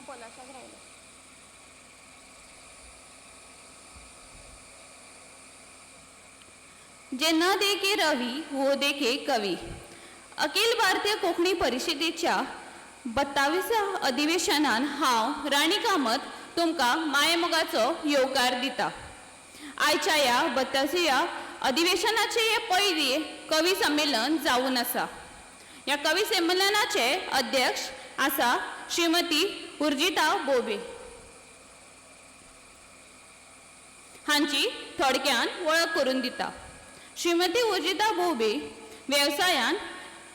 पलाशाक राहिलो. जे न देखे रवी वो देखे कवी. अखिल भारतीय कोंकणी परिशदेच्या 22व्या अधिवेशनान हांव राणी कामत तुमकां मायेमोगाचो येवकार दिता. आयच्या ह्या 22व्या अधिवेशनाचे हे पयली कवी संमेलन जावन आसा. ह्या कवी संमेलनाचे अध्यक्ष आसा श्रीमती उर्जिता बोबे. हांची थोडक्यान वळख करून दिता. श्रीमती उर्जिता बोबे वेवसायान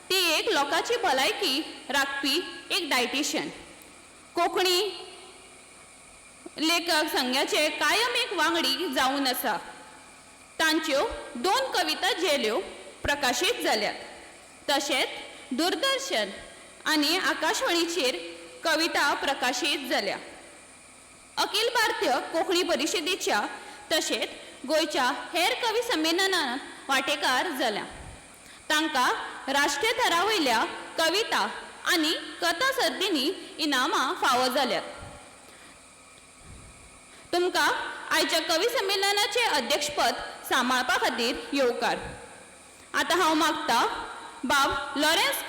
ती एक लोकांची भलायकी राखपी एक डायटिशियन. कोंकणी लेखक संघाचे कायम एक वांगडी जावन आसा. तांच्यो 2 कविता जेल्यो प्रकाशीत जाल्यात. तशेंच दूरदर्शन आनी आकाशवाणीचेर कविता प्रकाशीत जाल्या. अखिल भारतीय कोंकणी परिशदेच्या तशेंच गोंयच्या हेर कवी संमेलनांत वांटेकार जाल्या. तांकां राष्ट्रीय थरावयल्या कविता आनी कथा सर्तींनी इनामां फावो जाल्यात. तुमकां आयच्या कवी संमेलनाचे अध्यक्षपद सांबाळपा खातीर येवकार. आतां हांव मागतां बाब लॉरेन्स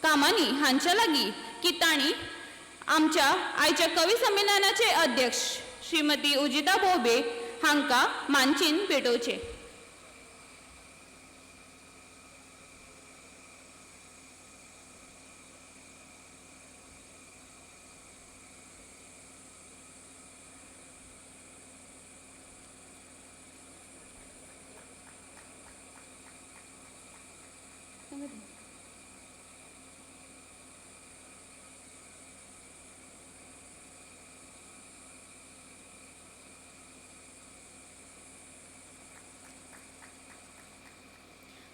कामानी हांच्या लागीं की तांणी आमच्या आयच्या कवी संमेलनाचे अध्यक्ष श्रीमती उर्जिता बोबे हांकां मानचिन भेटोवचें.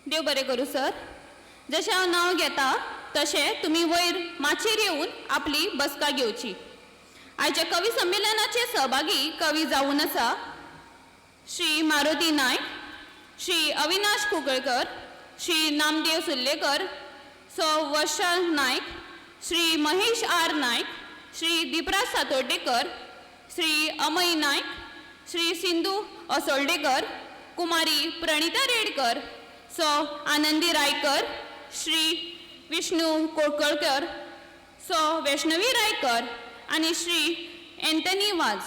देव बरें करूं सर. जशें हांव नांव घेता तशें तुमी वयर माचयेर येवन आपली बसका घेवची. आयच्या कवी संमेलनाचे सहभागी कवी जावन आसा श्री मारुती नायक, श्री अविनाश कुंकळकर, श्री नामदेव सुर्लेकर, सौ वर्षा नायक, श्री महेश आर नायक, श्री दीपराज सातोड्डेकर, श्री अमय नायक, श्री सिंधू असोल्डेकर, कुमारी प्रणिता रेडकर, सौ आनंदी रायकर, श्री विष्णू कोळकळकर, सौ वैष्णवी रायकर आणि श्री एंथनी वाज.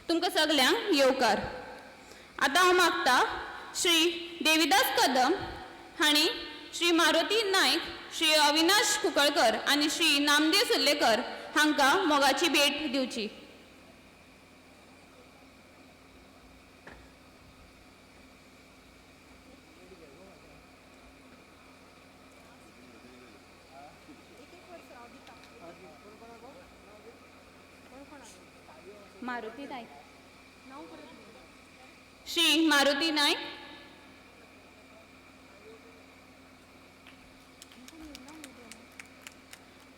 तुमकां सगल्यांक येवकार. आतां हांव मागतां श्री देविदास कदम हांणी श्री मारुती नायक, श्री अविनाश कुंकळकर आनी श्री नामदेव सुर्लेकर हांकां मोगाची भेट दिवची. मारुती नायक, श्री मारुती नायक,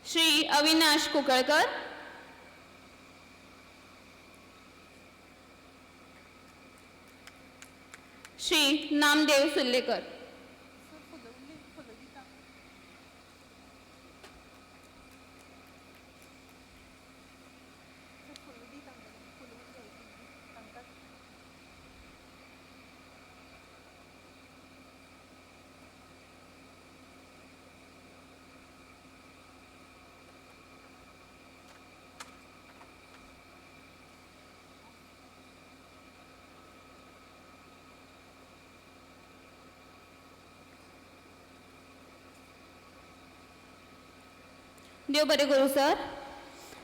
श्री अविनाश कुंकळकर, श्री नामदेव सुर्लेकर. देव बरें करूं सर.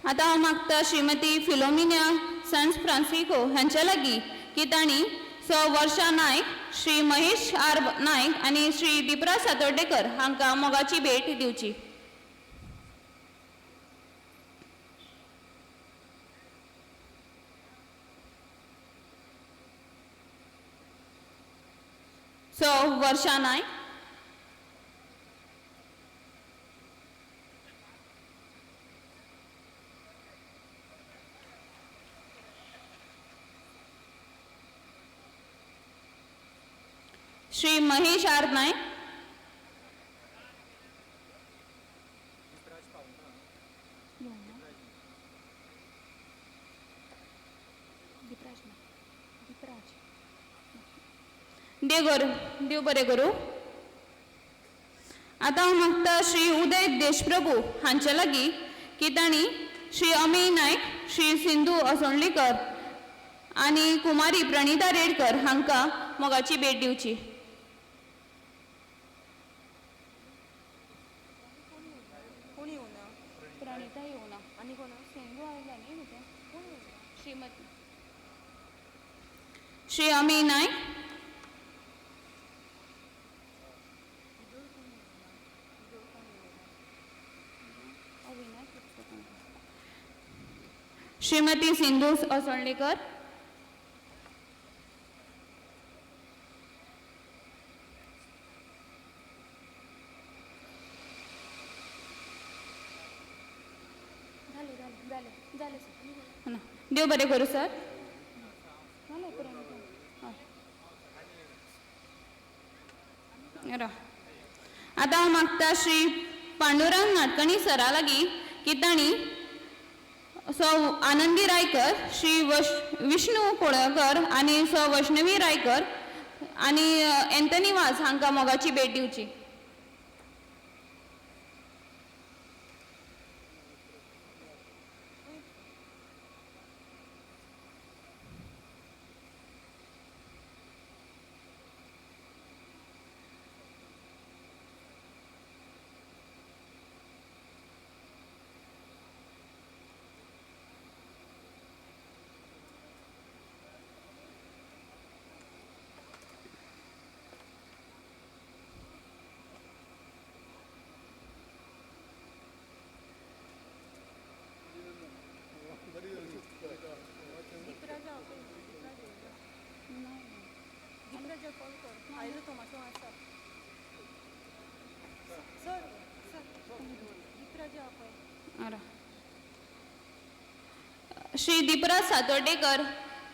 आतां हांव मागतां श्रीमती फिलोमिना सांस फ्रांसिस्को हांच्या लागीं की तांणी सौ वर्षा नायक, श्री महेश आर नायक आनी श्री दीपराज सातोड्डेकर हांकां मोगाची भेट दिवची. सौ वर्षा नायक, श्री महेश आर नायक, देव बरें करूं. आतां हांव मागता श्री उदय देशप्रभू हांचे लागीं की तांणी श्री अमेय नायक, श्री सिंधू असोंडलीकर आनी कुमारी प्रणिता रेडकर हांकां मोगाची भेट दिवची. प्रणिता येवना आनी कोण सिंधू आयला न्ही श्रीमती श्री अमेय नायक, श्रीमती सिंधू असोंडलीकर, देव बरें करूं सर. आतां हांव मागता श्री पांडुरंग नाटकणी सरा लागीं की तांणी सौ आनंदी रायकर, श्री विष्णू कोळकर आनी सौ वैष्णवी रायकर आनी एंथनी वाज हांकां मोगाची भेट दिवची. श्री दीपराज सातोड्डेकर,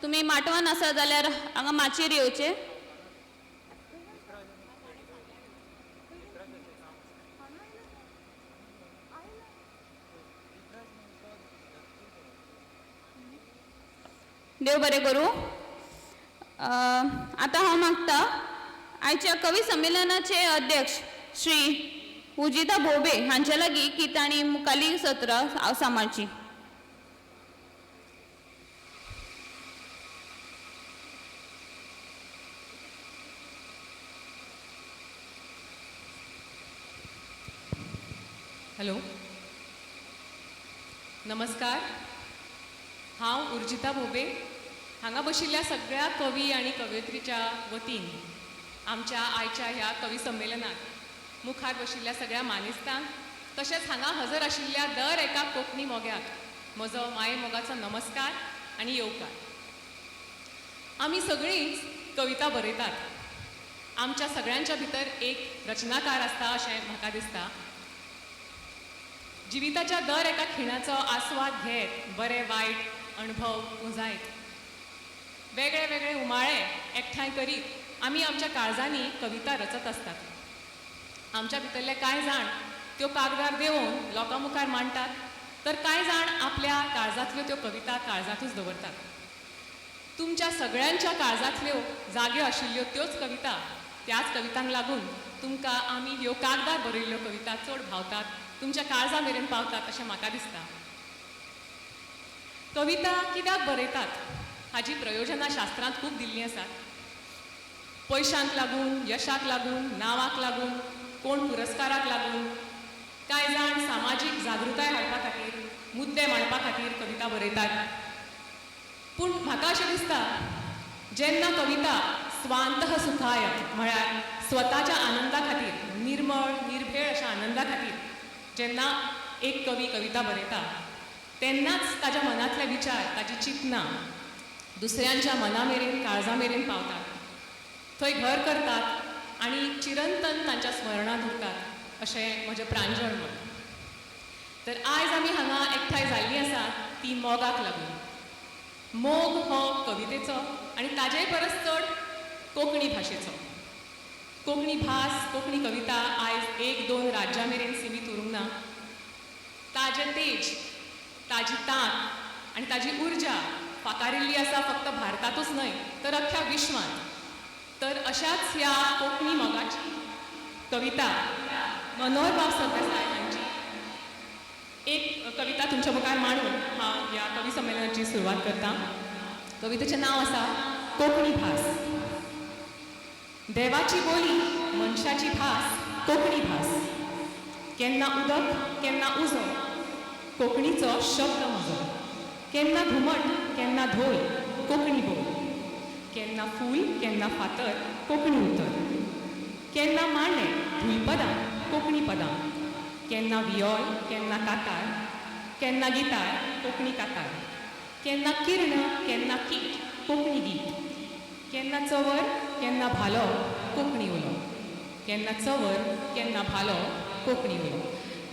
तुमी माटवान आसा जाल्यार हांगा माचयेर येवचे. देव बरें करूं. आतां हांव मागता आयच्या कवी संमेलनाचे अध्यक्ष श्री उजिता बोबे हांचे लागीं की तांणी मुखाली सत्र सांबाळची. हॅलो, नमस्कार. हांव उर्जिता भोबे हांगा बशिल्ल्या सगळ्या कवी आनी कवयित्रीच्या वतीन आमच्या आयच्या ह्या कवी संमेलनात मुखार बशिल्ल्या सगळ्या मानेस्तांक तशेंच हांगा हजर आशिल्ल्या दर एका कोंकणी मोग्याक म्हजो माये मोगाचो नमस्कार आनी येवकार. आमी सगळींच कविता बरयतात. आमच्या सगळ्यांच्या भितर एक रचनाकार आसता अशें म्हाका दिसता. जिविताच्या दर एका खिणाचो आस्वाद घेत बरे वायट अणभव उजायत वेगळे वेगळे उमाळे एकठांय करीत आमी आमच्या काळजांनी कविता रचत असतात. आमच्या भितरले कांय जाण त्यो कागदार देंवन लोकां मुखार मांडटात, तर कांय जाण आपल्या काळजांतल्यो त्यो कविता काळजांतूच दवरतात. तुमच्या सगळ्यांच्या काळजांतल्यो जाग्यो आशिल्ल्यो त्योच कविता, त्याच कवितांक लागून तुमकां आमी ह्यो कागदार बरयल्ल्यो कविता चड भावतात, तुमच्या काळजा मेरेन पावतात अशें म्हाका दिसता. कविता कित्याक बरयतात हाची प्रयोजनां शास्त्रांत खूब दिल्लीं आसात. पयशांक लागून, यशाक लागून, नांवाक लागून, कोण पुरस्काराक लागून, कांय जाण सामाजीक जागृताय हाडपा खातीर, मुद्दे मांडपा खातीर कविता बरयतात. पूण म्हाका अशें दिसता जेन्ना कविता स्वांतः सुखाय म्हळ्यार स्वताच्या आनंदा खातीर, निर्मळ निर्भेळ अशा आनंदा खातीर जेन्ना एक कवी कविता बरयता तेन्नाच ताच्या मनांतले विचार, ताची चिंतनां दुसऱ्यांच्या मना मेरेन, काळजा मेरेन पावतात, थंय घर करतात आनी चिरंतन तांच्या स्मरणांत उरतात अशें म्हजें प्रांजळ मत. तर आयज आमी हांगा एकठांय जाल्लीं आसात ती मोगाक लागून. मोग हो कवितेचो आनी ताजेय परस चड कोंकणी भाशेचो. कोंकणी भास, कोंकणी कविता आयज 1-2 राज्यां मेरेन सिमीत उरूंक ना. ताजें तेज ताजी तांक आनी ताजी उर्जा फाकारिल्ली आसा फक्त भारतातूच न्हय तर अख्ख्या विश्वांत. तर अशाच ह्या कोंकणी मोगाची कविता मनोहरराव सरदेसाय हांची एक कविता तुमच्या मुखार मांडून हांव ह्या कवी संमेलनाची सुरवात करतां. कवितेचें नांव आसा कोंकणी भास. देवाची बोली मनशाची भास कोंकणी भास. केन्ना उदक केन्ना उजो कोंकणीचो शब्द म्हजो. केन्ना घुमट केन्ना धोल कोंकणी बोल. केन्ना फूल केन्ना फातर कोंकणी उतर. केन्ना मांडे धुयपदां कोंकणी पदां. केन्ना वियोल केन्ना कातार केन्ना गितार कोंकणी कातार. केन्ना किर्ण केन्ना कीट कोंकणी गीत. केन्ना चवर केन्ना भालो कोंकणी उलो. केन्ना चवर केन्ना भालो कोंकणी उलो.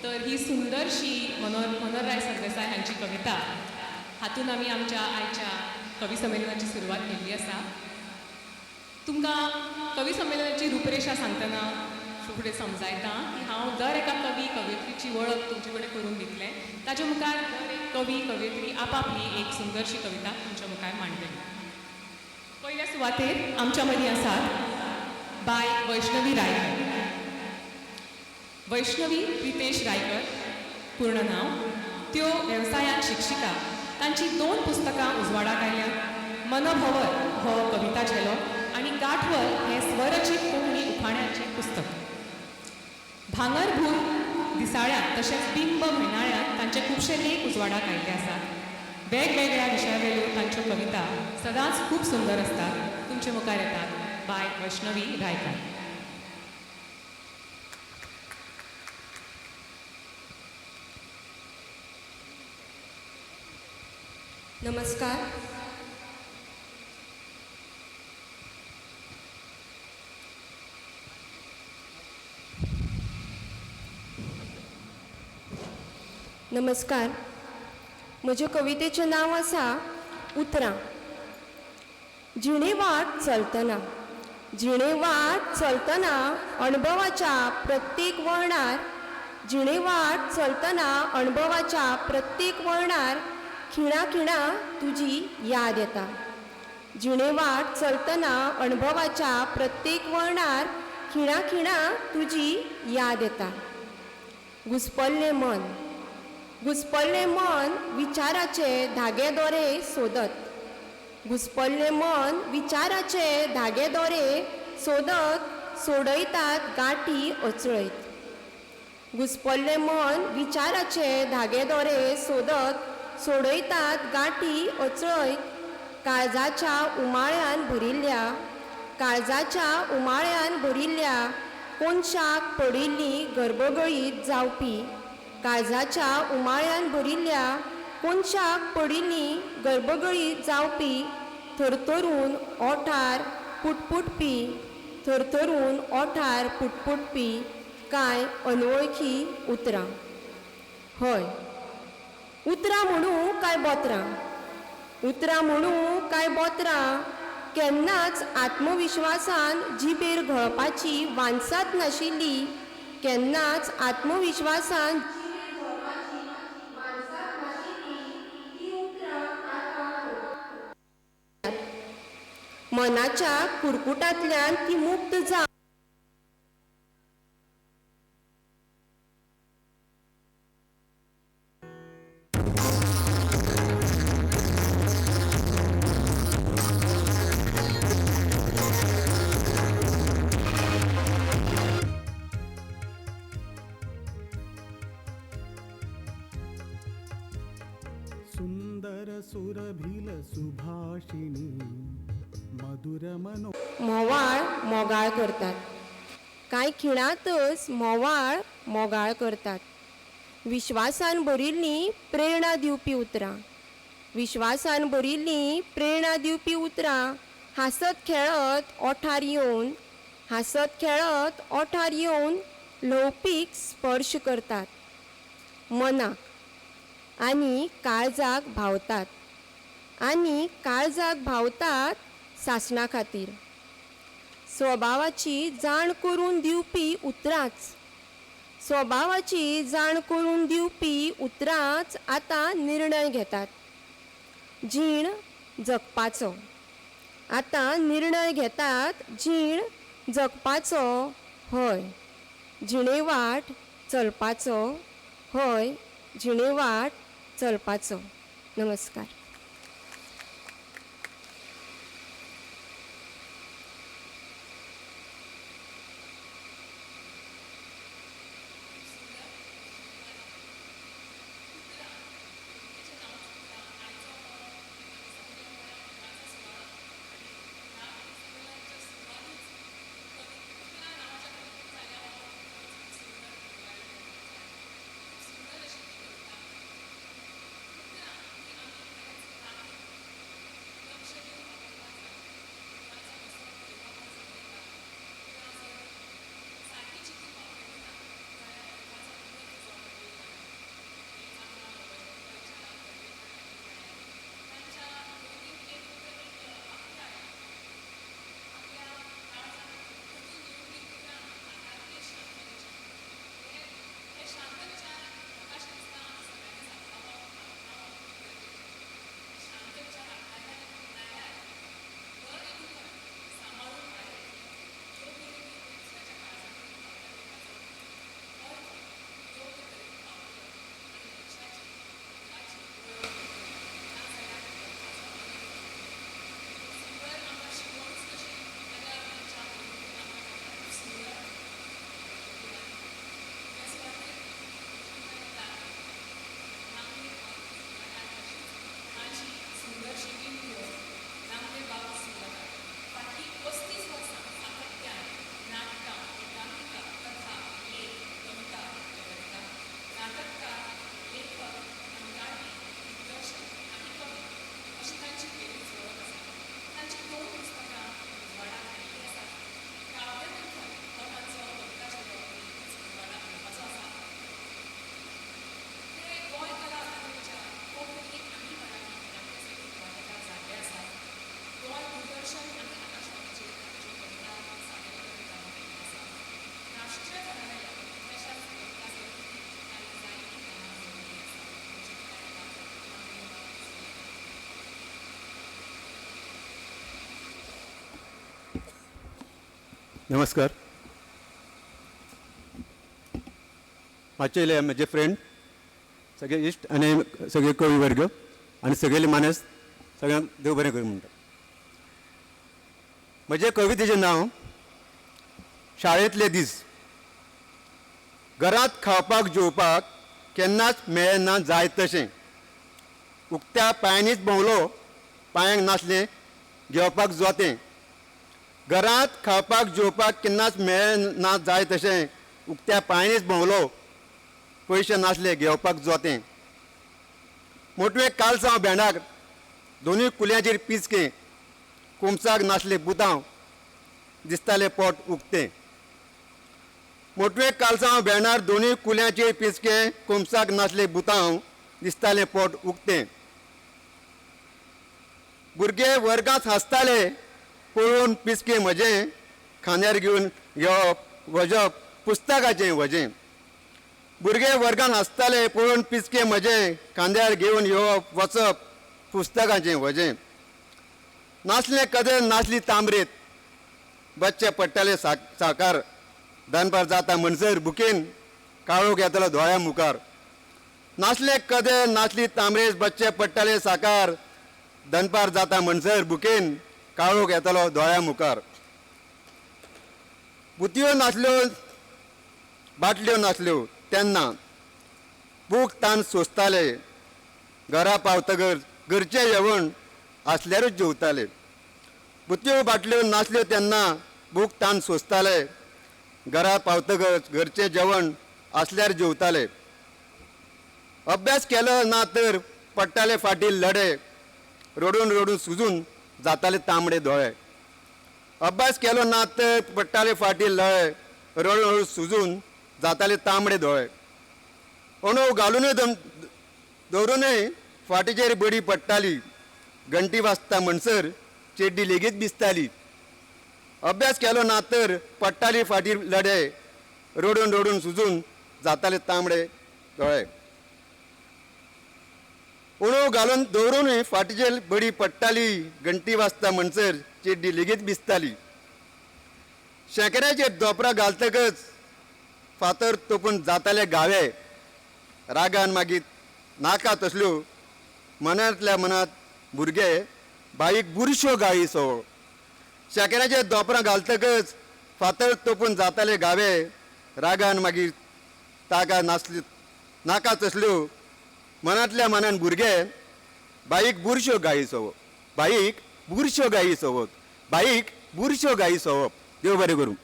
तर ही सुंदरशी मनोहरराय सरदेसाय हांची कविता हातून आमी आमच्या आयच्या कवी संमेलनाची सुरवात केल्ली आसा. तुमकां कवी संमेलनाची रुपरेशा सांगतना फुडें समजायता की हांव दर एका कवी कवयित्रीची वळख तुमचे कडेन करून दितलें. ताचे मुखार दर एक कवी कवयित्री आपापली एक सुंदरशी कविता तुमच्या मुखार मांडटली. पयल्या सुवातेर आमच्या मदीं आसात बाय वैष्णवी रायकर. वैष्णवी प्रितेश रायकर पूर्ण नांव. त्यो वेवसायांत शिक्षिका. तांची 2 पुस्तकां उजवाडाक आयल्यात. मनभवर हो कविता झेलो आनी गांठवल हें स्वरचित कोंकणी उखाण्यांचें पुस्तक. भांगरभूर दिसाळ्यांत तशेंच बिंब म्हयनाळ्यांत तांचे खुबशे लेख उजवाडाक आयिल्ले आसात. वेगवेगळ्या विशयावेल्यो तांच्यो कविता सदांच खूब सुंदर असतात. तुमचे मुखार येतात बाय वैष्णवी रायकर. नमस्कार. नमस्कार. म्हज्या कवितेचें नांव आसा उतरां. जिणेवाट चलतना जिणेवाट चलतना अणभवाच्या प्रत्येक वळणार. जिणेवाट चलतना अणभवाच्या प्रत्येक वळणार खिणा खिणा तुजी याद येता. जिणेवाट चलतना अणभवाच्या प्रत्येक वळणार खिणा खिणा तुजी याद येता. घुस्पल्लें मन घुस्पल्लें मन विचाराचे धागे दोरे सोदत. घुस्पल्लें मन विचाराचे धागे दोरे सोदत सोडयतात गांठी अचळयत. घुस्पल्लें मन विचाराचे धागे दोरे सोदत सोडयतात गांठी अचळयत. काळजाच्या उमाळ्यान भरिल्ल्या काळजाच्या उमाळ्यान भरिल्ल्या कोनशाक पडिल्ली गर्भगळीत जावपी. काळजाच्या उमाळ्यान भरिल्ल्या कोनशाक पडिल्ली गर्भगळीत जावपी. थरथरून ओठार पुटपुटपी थरथरून ओठार पुटपुटपी कांय अनवळखी उतरां. हय, उतरां म्हणू काय बोतरां. उतरां म्हणू काय बोतरां. केन्नाच आत्मविश्वासान जिबेर घळपाची वांसात नाशिल्ली. केन्नाच आत्मविश्वासान मनाच्या कुरकुटांतल्यान ती मुक्त जा. सुंदर सुरभिल सुभाषिणी मधुर मनो. मोवाळ मोगाळ करतात. कांय खिणातच मोवाळ मोगाळ करतात. विश्वासान भरिल्लीं प्रेरणा दिवपी उतरां. विश्वासान भरिल्लीं प्रेरणा दिवपी उतरां हांसत खेळत ओठार येवन हांसत खेळत ओठार येवन ल्हवपीक स्पर्श करतात. मनाक आनी काळजाक भावतात. आनी काळजाक भावतात सासणा खातीर. स्वभावाची जाण करून दिवपी उतरांच स्वभावाची जाण करून दिवपी उतरांच आतां निर्णय घेतात. जीण जगपाचो. आतां निर्णय घेतात जीण जगपाचो, हय. जिणेवाट चलपाचो, हय. जिणेवाट चलपाचो. नमस्कार. नमस्कार. मागचे म्हजे फ्रेंड सगळे इश्ट आनी सगळे कवी वर्ग आनी सगळे मानस सगळ्यांक देव बरें करूं म्हणटा. म्हजे कवितेचें नांव शाळेंतले दीस. घरांत खावपाक जेवपाक केन्नाच मेळना जाय तशें. उक्त्या पांयांनीच भोंवलो, पांयांक नासलें घेवपाक जोतें. घरांत खावपाक जेवपाक केन्नाच मेळना जाय तशें. उक्त्या पांयांनीच भोंवलो, पयशे नासले घेवपाक जोतें. मोटवे कालसांव भेंडाक दोनूय कुल्यांचेर पिचके. कुमसाक नासले बुतांव, दिसतालें पोट उक्तें. मोटवे कालसांव भेंडार दोनूय कुल्यांचेर पिचके. कुमसाक नासले बुतांव, दिसतालें पोट उक्तें. भुरगे वर्गांत हांसताले पळोवन पिचके म्हजें. खांद्यार घेवन येवप वजप पुस्तकाचें वजें. भुरगे वर्गांत हांसताले पळोवन पिचके म्हजें. खांद्यार घेवन येवप वचप पुस्तकाचें वजें. नासलें कदेल नासली तांबरेत, बच्चे पडटाले साकार. दनपार जाता म्हणसर बुकेन काळोख येतलो दोळ्या मुखार. नासलें कदेल नासली तांबरेत, बच्चे पडटाले साकार. दनपार जाता म्हणसर बुकेन काळोख येतलो दोळ्या मुखार. बुतयो नासल्यो, बाटल्यो नासल्यो तेन्ना. भूक तान सोंसताले. घरा पावतगर घरचें जेवण आसल्यारूच जेवताले. बुतयो बाटल्यो नासल्यो तेन्ना. भूक तान सोंसताले. घरा पावतगर घरचें जेवण आसल्यार जेवताले. अभ्यास केलो ना तर पडटाले फाटीर लडे. रडून रडून सुजून जाताले तांबडे दोळे. अभ्यास केलो ना तर पडटाले फाटीर लळे. रडून रडून सुजून जाताले तांबडे दोळे. अणव घालूनय दवरूनय फाटीचेर बडी पडटाली. घंटी वाजता म्हणसर चेड्डी लेगीत भिजताली. अभ्यास केलो ना तर पडटाली फाटीर लडे. रडून रडून सुजून जाताले तांबडे दोळे. उणो घालून दवरूनय फाटीचेर बडी पडटाली. घंटी वाजता म्हणसर चेड्डी लेगीत भिजताली. शेंकऱ्याचेर दोपरां घालतकच फातर तोपून जाताले गावे. रागान मागीर नाका तसल्यो मनांतल्या मनांत भुरगे बाईक बुरश्यो गायी सवळ. शेंकऱ्याचेर दोपरां घालतकच फातर तोपून जाताले गावे. रागान मागीर ताका नाका तसल्यो मनांतल्या मनान भुरगे बाईक बुरश्यो गायी सवप. बाईक बुरश्यो गायी सवप. बाईक बुरश्यो गायी सवप. देव बरें करूं.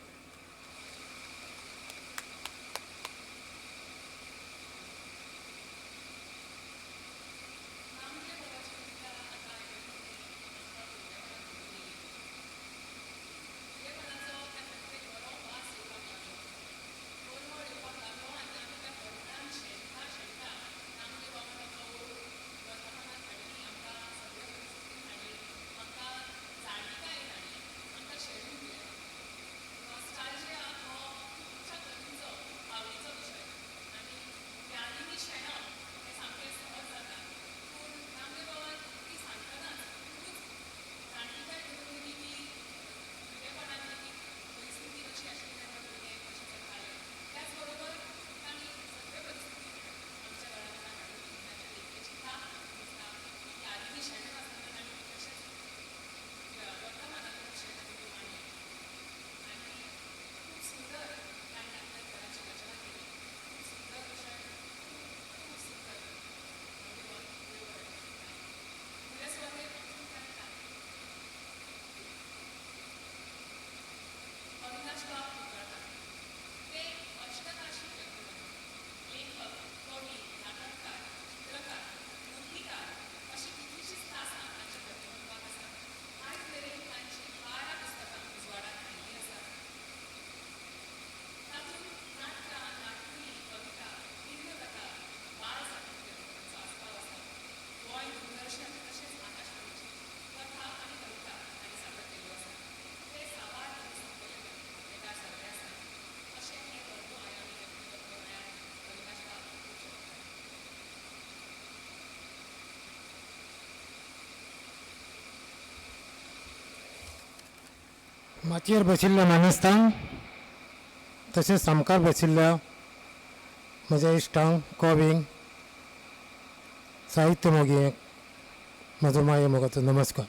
माचयेर बशिल्ल्या मानेस्तांक तशेंच सामकार बशिल्ल्या म्हज्या इश्टांक कॉविंक साहित्य मोगयेक म्हजो माये मोगाचो नमस्कार.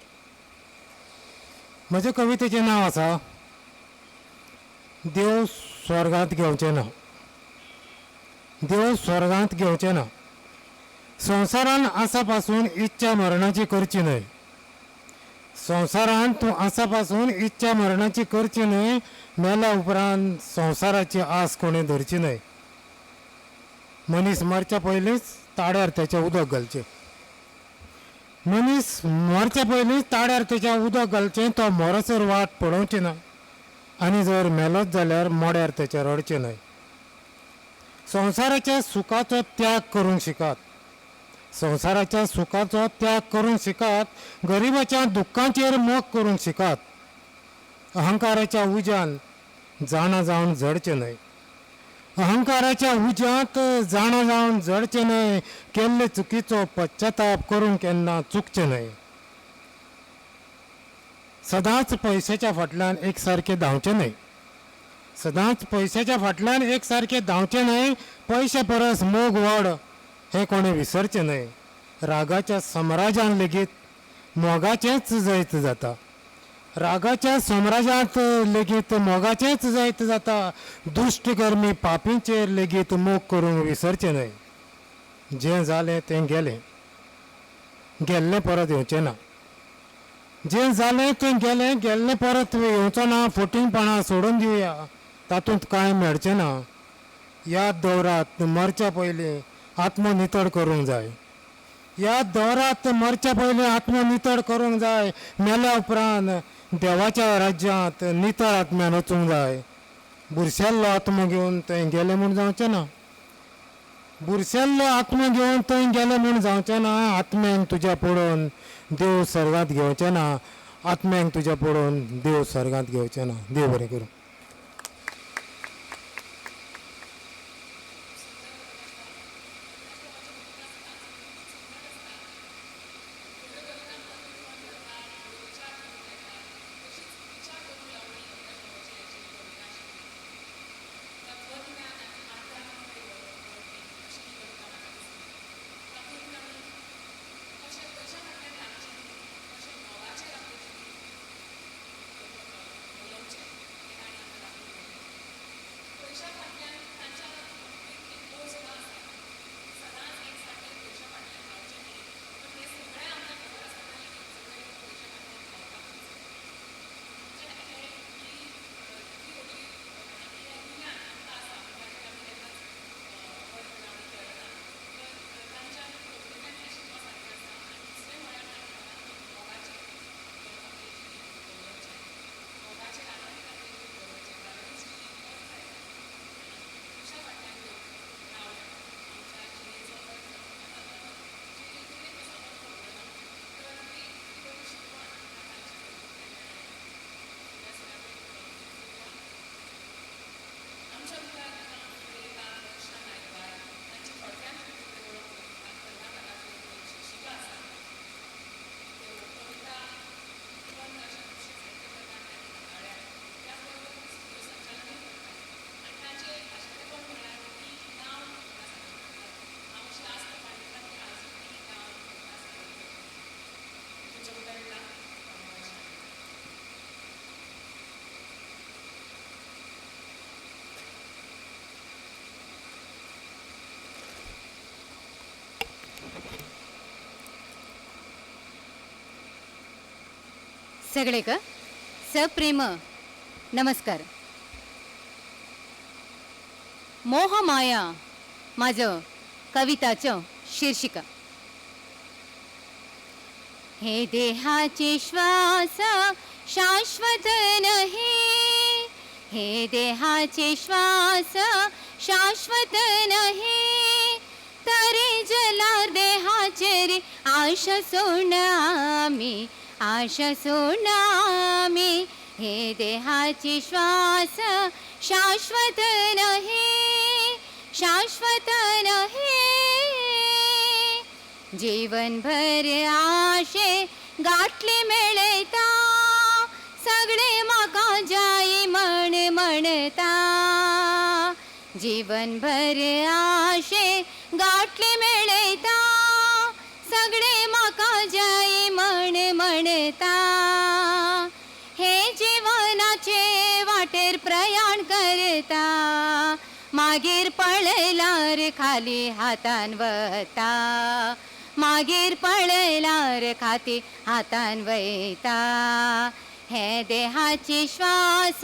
म्हज्या कवितेचें नांव आसा देव स्वर्गांत घेवचें ना. देव स्वर्गांत घेवचें ना. संवसारान आसा पासून इच्छा मरणाची करची न्हय. संवसारांत तूं आसा पासून इच्छा मरणाची करची न्हय. मेल्या उपरांत संवसाराची आस कोणें धरची न्हय. मनीस मरच्या पयलींच ताड्यार तेचें उदक घालचें. मनीस मरच्या पयलींच ताड्यार तेचें उदक घालचें. तो मरसर वाट पळोवची ना. आनी जर मेलोच जाल्यार मोड्यार तेचें रडचें न्हय. संवसाराच्या सुखाचो त्याग करूंक शिकात. संवसाराच्या सुखाचो त्याग करूंक शिकात. गरिबाच्या दुख्खांचेर मोग करूंक शिकात. अहंकाराच्या उज्यान जाणा जावन झडचें न्हय. अहंकाराच्या उज्यांत जाणा जावन झडचें न्हय. केल्ले चुकीचो पश्चाताप करून केन्ना चुकचें न्हय. सदांच पयशाच्या फाटल्यान एक सारकें धांवचें न्हय. सदांच पयशाच्या फाटल्यान एक सारकें धांवचें न्हय. पयशे परस मोग व्हड हें कोणें विसरचें न्हय. रागाच्या सम्राजान लेगीत मोगाचेंच जैत जाता. रागाच्या सम्राजांत लेगीत मोगाचेंच जैत जाता. दुश्ट कर्मी पापींचेर लेगीत मोग करूंक विसरचें न्हय. जें जालें तें गेलें. गेल्लें परत येवचें ना. जें जालें तें गेलें. गेल्लें परत येवचो ना. फटींगपणां सोडून दिवया. तातूंत कांय मेळचें ना. याद दवरात मरच्या पयलीं आत्मनितळ करूंक जाय. याद दवरात मरच्या पयलीं आत्मनितळ करूंक जाय. मेल्या उपरांत देवाच्या राज्यांत नितळ आत्म्यान वचूंक जाय. बुरशेल्लो आत्मो घेवन थंय गेले म्हूण जावचें ना. बुरशेल्लो आत्मो घेवन थंय गेले म्हूण जावचें ना. आत्म्यांक तुज्या पडोवन देव सर्गांत घेवचें ना. आत्म्यांक तुज्या पडोवन देव सर्गांत घेवचें ना. देव बरें करूं. सगळे का सप्रेम नमस्कार. मोह माया माझं कविताचं शीर्षिका. हे देहाचे श्वास शाश्वत नाही, हे देहाचे श्वास शाश्वत नाही, तरी जलार देहाचे रे आशा सोड आम्ही, आशा सोड आम्ही. हे देहाचे श्वास शाश्वत नाही, शाश्वत नाही. जीवनभर आशे गाठले मिळता, सगळे माका जाई म्हण म्हणता. जीवनभर आशे गाठले मिळता, सगळे माका जाई म्हण म्हणता. हे जीवनाचे वाटेर प्रयाण करता, मागीर पळयलार खाली हातान वता, मागीर पळयलार खाती हातान वयता. हे देहाचे श्वास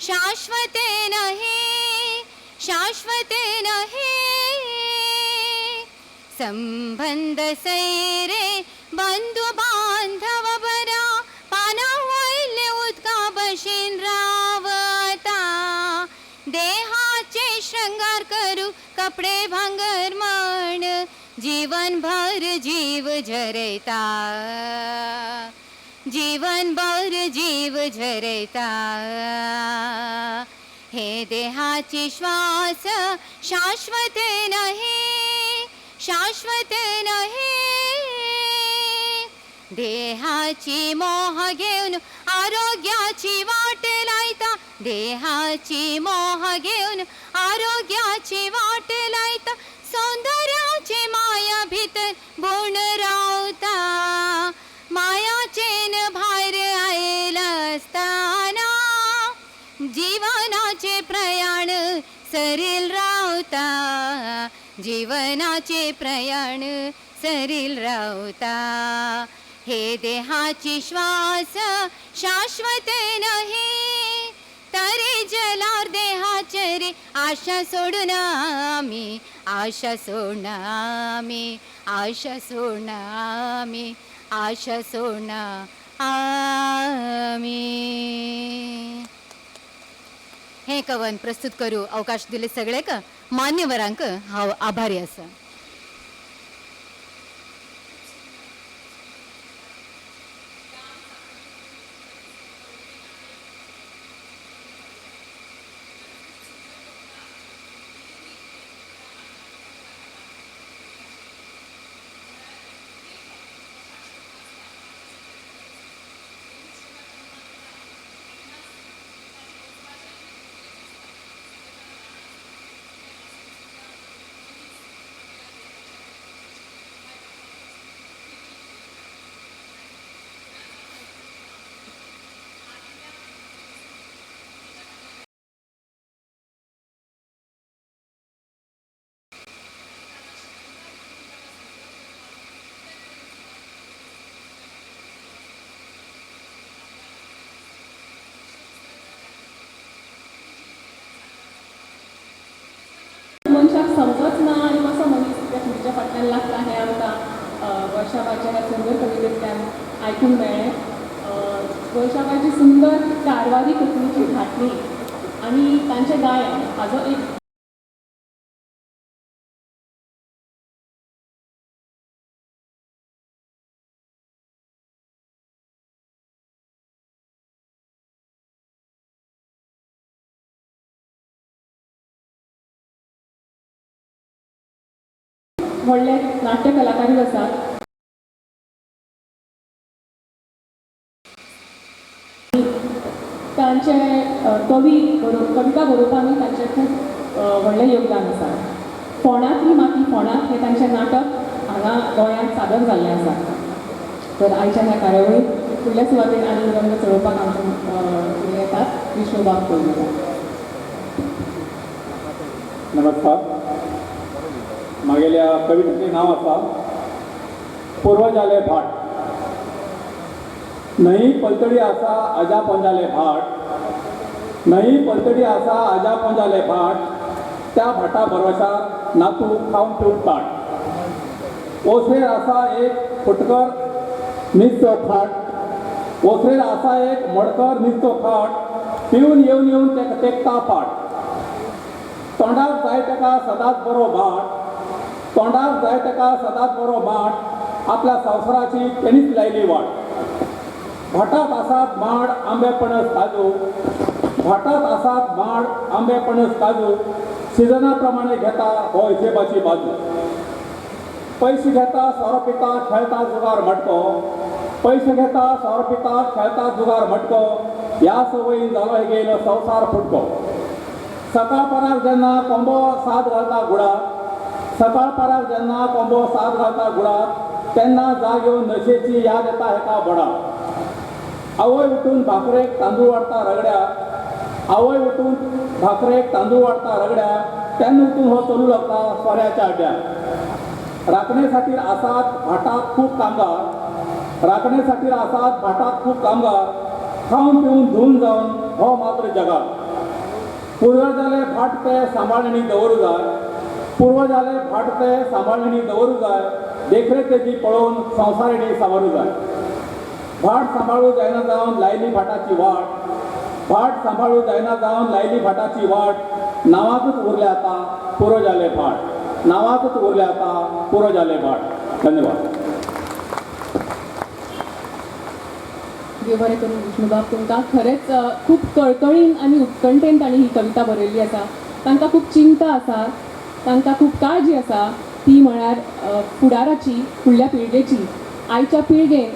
शाश्वत नाही, शाश्वत नाही. संबंध सैरे बंधू बांधव बरा, पाना वयले उदका बशीन रावता. देहाचे श्रृंगार करू कपडे भांगर म्हण, जीवनभर जीव झरता, जीवनभर जीव झरता. हे देहाचे श्वास शाश्वत नाही, शाश्वत नाही. देहाची मोह घेऊन आरोग्याची वाट लायता, देहाची मोह घेऊन आरोग्याची वाट लायता. सौंदर्याची माया भितर बुण रावता, मायाचेन भायर आयला असताना. जीवनाचे प्रयाण सरील रावता, जीवनाचे प्रयाण सरील रावता. हे देहाची श्वास शाश्वत नाही, तरी जलार देहाचे रे आशा सोडून आम्ही, आशा सोडून आम्ही, आशा सोडून आम्ही, आशा सोडून आम्ही. हे कवन प्रस्तुत करू अवकाश दिले सगळे का मान्यवरांक हांव आभारी आसा. मनशाक समजच ना आनी कसो मनीस त्या खुर्च्या फाटल्यान लागता हें आमकां वर्षाबाच्या ह्या सुंदर कवितेंतल्यान आयकूंक मेळ्ळें. वर्षाबाची सुंदर कारवारी कोंकणीची धाटणी आनी तांचें गायन हाजो एक व्हडले नाट्य कलाकारूच आसात. तांचे कविता बरोवपांनी तांचें खूब व्हडलें योगदान आसा. फोंडांतली माती फोंडांत हें तांचें नाटक हांगा गोंयांत सादर जाल्लें आसा. तर आयच्या ह्या कार्यावळीक फुडल्या सुवातेर आनी रंग चडोवपाक आमचे येतात विष्णुबाब कोलकार. नमस्कार. मागेल्या कवितेचें नांव आसा पूर्वजाले भाट. नहीं पलतडी आसा आजा पंजाले भाट नहीं पलतडी आसा आजा पंजाले भाट त्या भाटा भरवशार नातू खाऊन पिऊन ताट ओसरेर आसा एक फुटकर न्हिदचो खाट ओसरेर आसा एक मडकर न्हिदचो खाट पिऊन येवन येवन तेका तेकता पाट तोंडाक जाय तेका सदांच बरो भाट तोंडाक जाय तेका सदांच बरो भाट आपल्या संवसाराची तेणीच लायली वाट भाटात आसात माड आंबे पणस काजू भाटात आसात माड आंबे पणस काजू सिजना प्रमाणे घेता हो हिशेबाची बाजू पैसे घेता सोरो पिता खेळता जुगार मटको पैसे घेता सोरो पिता खेळता जुगार मटको ह्या सवयीन जालो हे गेलो संवसार फुटको सकाळ परार जेन्ना कोंबो साद घालता गुडाक सकाळ परार जेन्ना कोंबो साद घालता गुडाक तेन्ना जाग येवन नशेची याद येता हेका बडा आवय उठून भाकरेक तांदूळ वाडटा रगड्या आवय उठून भाकरेक तांदूळ वाडटा रगड्या तेन्ना उठून हो चलू लागता सोऱ्याच्या आड्याक राखणे खातीर आसात भाटाक खूब कामगार राखणे खातीर आसात भाटाक खूब कामगार खावन पिवन धुवन जावन हो मात्र जगाक पुर्वजाले भाट ते सांबाळणी दवरूं जाय पुर्वजाले भाट ते सांबाळणी दवरूं जाय देखरेख तेजी पळोवन संवसारिणी सांबाळूं जाय भाट सांबाळूं जायना जावन लायली भाटाची वाट भाट सांबाळूं जायना जावन लायली भाटाची वाट नांवाकूच उरले आतां पुरोजाले भाट नांवाकूच उरले आतां पुरोजाले भाट धन्यवाद देव बरें करून विष्णुबाब तुमकां खरेंच खूब कळकळीन आनी उत्कंठेन तांणी ही कविता बरयल्ली आसा तांकां खूब चिंता आसा तांकां खूब काळजी आसा ती म्हळ्यार फुडाराची फुडल्या पिळगेची आयच्या पिळगेन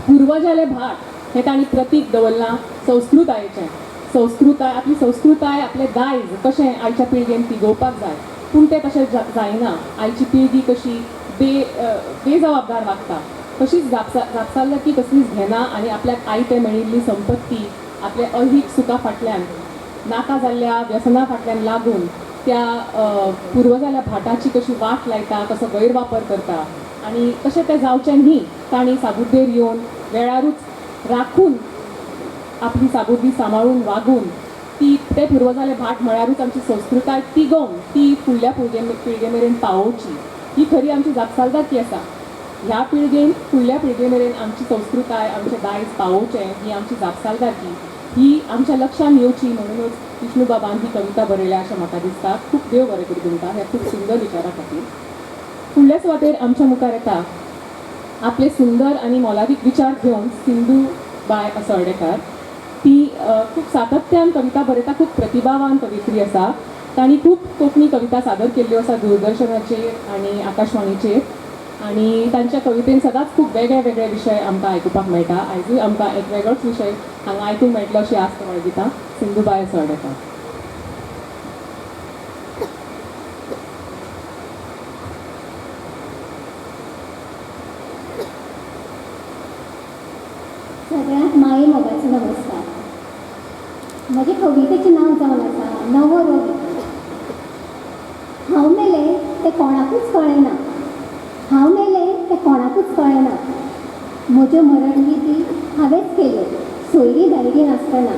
पुर्वजाले भाट हे तांणी प्रतीक दवरलां संस्कृतायेचें संस्कृताय आपली संस्कृताय आपलें दायज कशें आयच्या पिळगेन तिगोवपाक जाय पूण तें तशें जायना आयची पिळगी कशी बेजबाबदार वागता कशीच जापसालदारकी कसलीच घेना आनी आपल्याक आयते मेळिल्ली संपत्ती आपले अहिक सुखा फाटल्यान नाका जाल्ल्या व्यसना फाटल्यान लागून त्या पुर्वजाल्या भाटाची कशी वाट लायता कसो गैरवापर करता आनी तशें तें जावचें न्ही तांणी साबुद्देर येवन वेळारूच राखून आपली साबुद्दी सांबाळून वागून ती ते पुर्वजाले भाट म्हळ्यारूच आमची संस्कृताय तिगोवन ती फुडल्या पिळगे मेरेन पावोवची ही खरी आमची जापसालदारकी आसा ह्या पिळगेन फुडल्या पिळगे मेरेन आमची संस्कृताय आमचें दायज पावोवचें ही आमची जापसालदारकी ही आमच्या लक्षांत येवची म्हणूनच विष्णुबाबान ही कविता बरयल्या अशें म्हाका दिसता खूब देव बरें करूं तुमकां ह्या खूब सुंदर विचारा खातीर फुडल्या सुवातेर आमच्या मुखार येता आपले सुंदर आनी मोलादीक विचार घेवन सिंधुबाय असर्डेकर ती खूब सातत्यान कविता बरयता खूब प्रतिभावान कवित्री आसा तांणी खूब कोंकणी कविता सादर केल्ल्यो आसा दूरदर्शनाचेर आनी आकाशवाणीचेर आनी तांच्या कवितेन सदांच खूब वेगळे वेगळे विशय आमकां आयकुपाक मेळटा आयजूय आमकां एक वेगळोच विशय हांगा आयकूंक मेळटलो अशी आस्त बाळगिता सिंधुबाय असर्डेकर सगळ्यांक माये मोगाचो नमस्कार म्हजे कवितेचें नांव जावन आसा नवो रोग हांव मेले तें कोणाकूच कळना हांव मेले तें कोणाकूच कळना म्हज्यो मरणविधी हांवेंच केल्यो सोयरी भायरी नासतना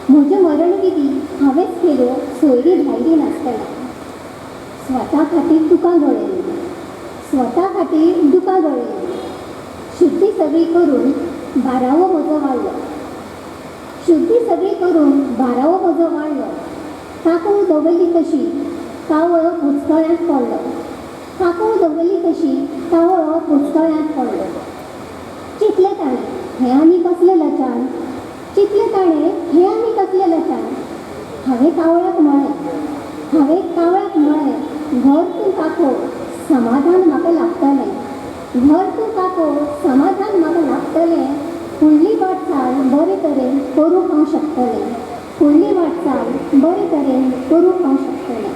म्हज्यो मरणविधी हांवेंच केल्यो सोयरी भायरी नासतना स्वता खातीर दुकां गळयली स्वता खातीर दुकां गळयली शुद्धी सगळी करून बारावो म्हजो वाडलो शुद्धी सगळी करून बारावो म्हजो वाडलो काकूळ दवरली तशी कावळो बुचकळ्यांत पडलो काकूळ दवरली तशी कावळो बुचकळ्यांत पडलो चितले ताणें हें आनी कसलें लचाण चितले ताणें हें आनी कसलें लचाण हांवें कावळ्याक म्हळें घर तूं काको समाधान म्हाका लागतलें घर तूं काको समाधान म्हाका लागतलें फुडली वाटचाल बरे तरेन करूंक हांव शकतलें फुडली वाटचाल बरे तरेन करूंक हांव शकतलें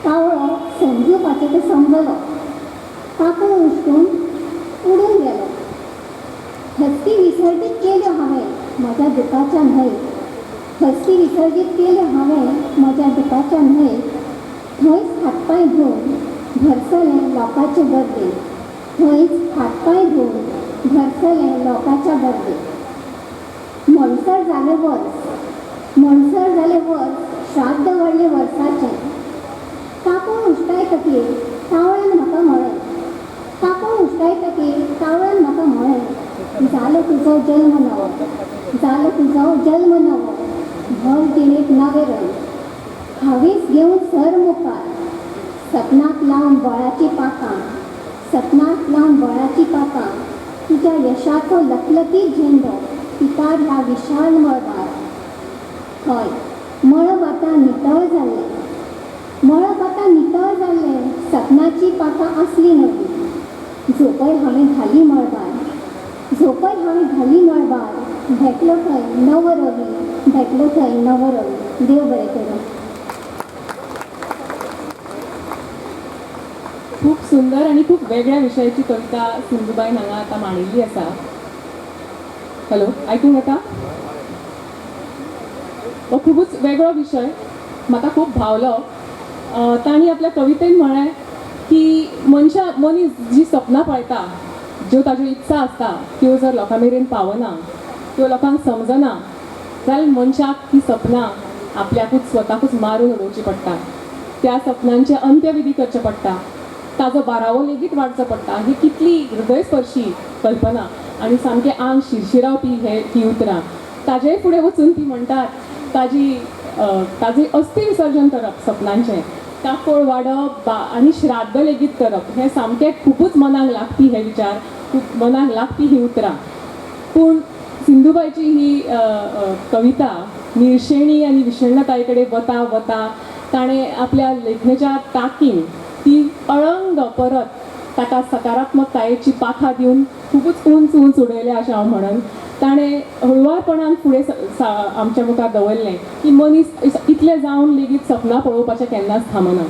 कावळो समजुपाचें तें समजलो काको उश्टून उडून गेलो हस्ती विसर्जीत केल्यो हांवें म्हज्या दुखाच्या न्हंयेक हस्ती विसर्जीत केल्यो हांवें म्हज्या दुखाच्या न्हंयेक थंयच हातपांय धुवन भरसलें लोकांचे गर्देन थंयच हातपांय धुवन भरसलें लोकांच्या गर्देक म्हणसर जालें वर्स श्राद्ध व्हडलें वर्साचें कापूण उश्टायतकीर कावळ्यान म्हाका म्हळें जालो तुजो जल्म नवो भर दिणेक नवें रंग हांवेंच घेवन सर मुखार सपनाक लावन बळाची पाकां तुज्या यशाचो लखलखीत झेंडो पिकार ह्या विशाल मळबार हय मळब आतां नितळ जाल्लें सपनाची पाकां आसली नवी झोपय हांवें घाली मळबार भेटलो थंय नवो रवी देव बरें करूं. खूप सुंदर आणि खूप वेगळ्या विशयाची कविता सिंधुबाईन हांगा आतां मांडिल्ली आसा. हॅलो, आयकूंक येता? हो खुबूच वेगळो विशय म्हाका खूब भावलो. तांणी आपल्या कवितेन म्हळें की मनीस जी सपनां पळयता, ज्यो ताज्यो इत्सा आसता त्यो जर लोकां मेरेन पावना, त्यो लोकांक समजना, जाल्यार मनशाक ती सपनां आपल्याकूच स्वताकूच मारून उडोवची पडटा. त्या सपनांचे अंत्यविधी करचे पडटा, ताजो बारावो लेगीत वाडचो पडटा. ही कितली हृदयस्पर्शी कल्पना आनी सामकें आंग शिरशिरावपी ही उतरां. ताजेय फुडें वचून ती म्हणटात ताजें अस्थि विसर्जन करप सपनांचें, कापड वाडप आनी श्राद्ध लेगीत करप, हें सामकें खूबच मनाक लागपी हे विचार, खूब मनाक लागपी ही उतरां. पूण सिंधुबाईची ही कविता निरशेणी आनी विशेणताये कडेन वता ताणें आपल्या लेखनेच्या तांकीन ती अळंग परत ताका सकारात्मकतायेची पाखां दिवन खूबच उंच उडयल्या अशें हांव म्हणन. ताणें हळुवारपणान फुडें आमच्या मुखार दवरलें की मनीस इतलें जावन लेगीत सपनां पळोवपाचें केन्नाच थांबना.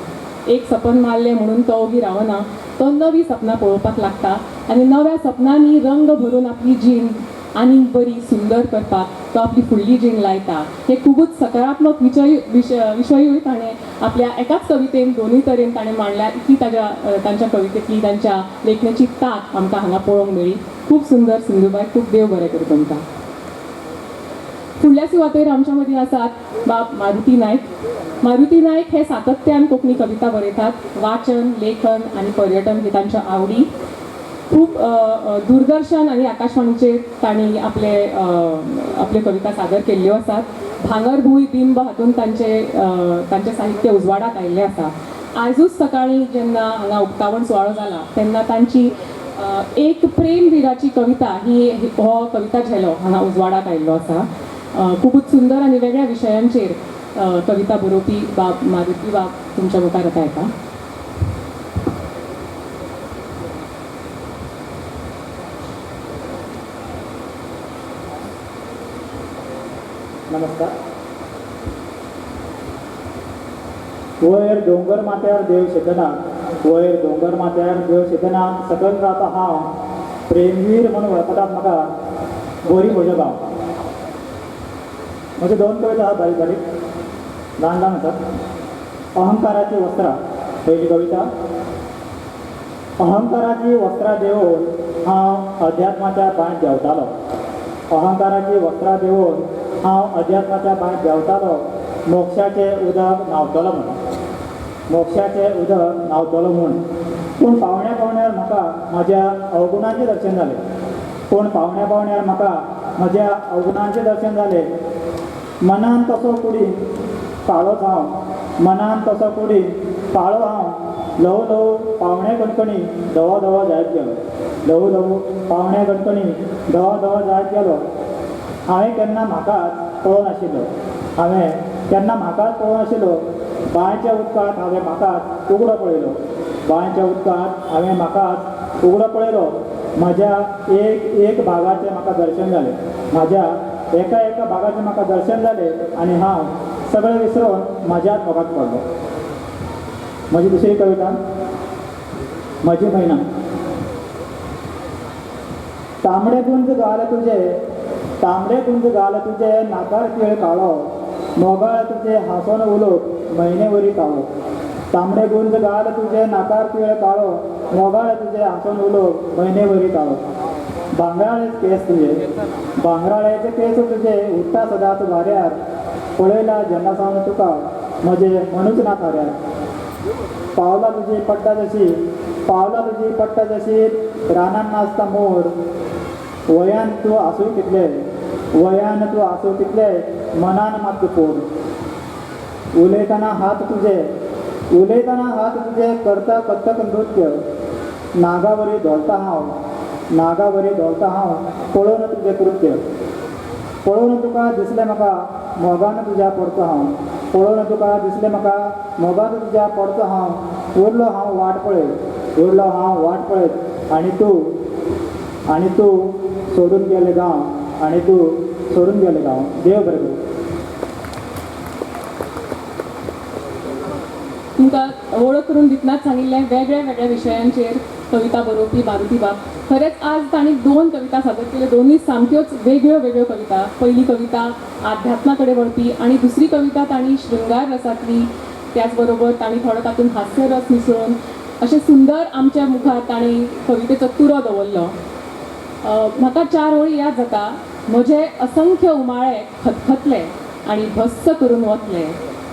एक सपन मारलें म्हणून तो ओगी रावना, तो नवीं सपनां पळोवपाक लागता आनी नव्या सपनांनी रंग भरून आपली जीण आनीक बरी सुंदर करपाक तो आपली फुडली जीण लायता. हे खूबच सकारात्मक विशयूय ताणें आपल्या एकाच कवितेन दोनूय तरेन ताणें मांडल्या. ती तांच्या कवितेंतली तांच्या लेखनाची तांक आमकां हांगा पळोवंक मेळ्ळी. खूब सुंदर सिंधुबाई, खूब देव बरें करूं तुमकां. फुडल्या सुवातेर आमच्या मदीं आसात बाब मारुती नायक हे सातत्यान कोंकणी कविता बरयतात. वाचन, लेखन आनी पर्यटन हे तांच्यो आवडी. खूब दूरदर्शन आनी आकाशवाणीचेर तांणी आपले कविता सादर केल्ल्यो आसात. भांगरभूंय, बिंब हातून तांचें साहित्य उजवाडाक आयिल्लें आसा. आयजूच सकाळीं जेन्ना हांगा उक्तावण सुवाळो जाला तेन्ना तांची एक प्रेमविराची कविता हो कविता झेलो हांगा उजवाडाक आयिल्लो आसा. खूबच सुंदर आनी वेगळ्या विशयांचेर कविता बरोवपी बाब मारुती बाब तुमच्या मुखार आतां येता. नमस्कार. वयर दोंगर माथ्यार देव शेतना सकल रावता हांव प्रेमवीर म्हणून वळखतात म्हाका बरी म्हज्यो गांव. म्हज्यो दोन कविता आहा बारीक ल्हान आसात. अहंकाराची वस्त्रां. पयली कविता. अहंकाराची वस्त्रां देंवोवन हांव अध्यात्माच्या बांयत देंवतालो. अहंकाराची वस्त्रां देंवोवन हांव अध्यात्माच्या बांयत देंवतालो. मोक्षाचें उदक न्हांवतलो म्हूण. पूण पावण्यार म्हाका म्हज्या अवगुणाचें दर्शन जालें. मनान तसो कुडीन पाळो हांव. ल्हव पावणे गणकणी धवो जायत गेलो. हांवें केन्ना म्हाकाच पळोवं नाशिल्लो. बांयच्या उदकांत हांवें म्हाकाच उगडो पळयलो. म्हज्या एक भागाचें म्हाका दर्शन जालें आनी हांव सगळें विसरून म्हाज्याच मोगात पडलो. म्हजी दुसरी कविता. म्हजी मैना. तांबडे गुंज घाल तुजे नाकार तिळ काळो. मोगाळ तुजे हांसोन उलोवप म्हयने वरी काळो. तांबडे गुंज घाल तुजे नाकार तिळ काळो. मोगाळ तुजे हांसोन उलोवप म्हयने वरी काळो. भांगराळेच केस तुझे भांगराळेचे केस तुझे उठता सदांच वाऱ्यार पळयला जेन्ना सावन तुका म्हजे मनूच ना थाऱ्यार पावला तुजी पडटा जशी रानान नाचता मोर वयान तूं आसूं कितले मनान मात पोर उलयतना हात तुजे करता कथक नृत्य नागावरी धोलता हांव पळोवन तुजें कृत्य पळोवन तुका दिसलें म्हाका मोगान तुज्या पडचो हांव उरलो हांव वाट पळयत आनी तूं सोडून गेलें गांव देव बरें करूं. तुमकां वळख करून दितनाच सांगिल्लें वेगळ्या वेगळ्या विशयांचेर कविता बरोवपी मारुती बाब. खरेंच आज तांणी 2 कविता सादर केल्यो, दोनूय सामक्योच वेगळ्यो कविता. पयली कविता आध्यात्मा कडेन वळपी आनी दुसरी कविता तांणी शृंगार रसांतली. त्याच बरोबर तांणी थोडो तातूंत हास्य रस मिसळून अशें सुंदर आमच्या मुखार तांणी कवितेचो तुरो दवरलो. म्हाका 4 वळी याद जाता. म्हजे असंख्य उमाळे खतखतले आनी भस्स करून वतले,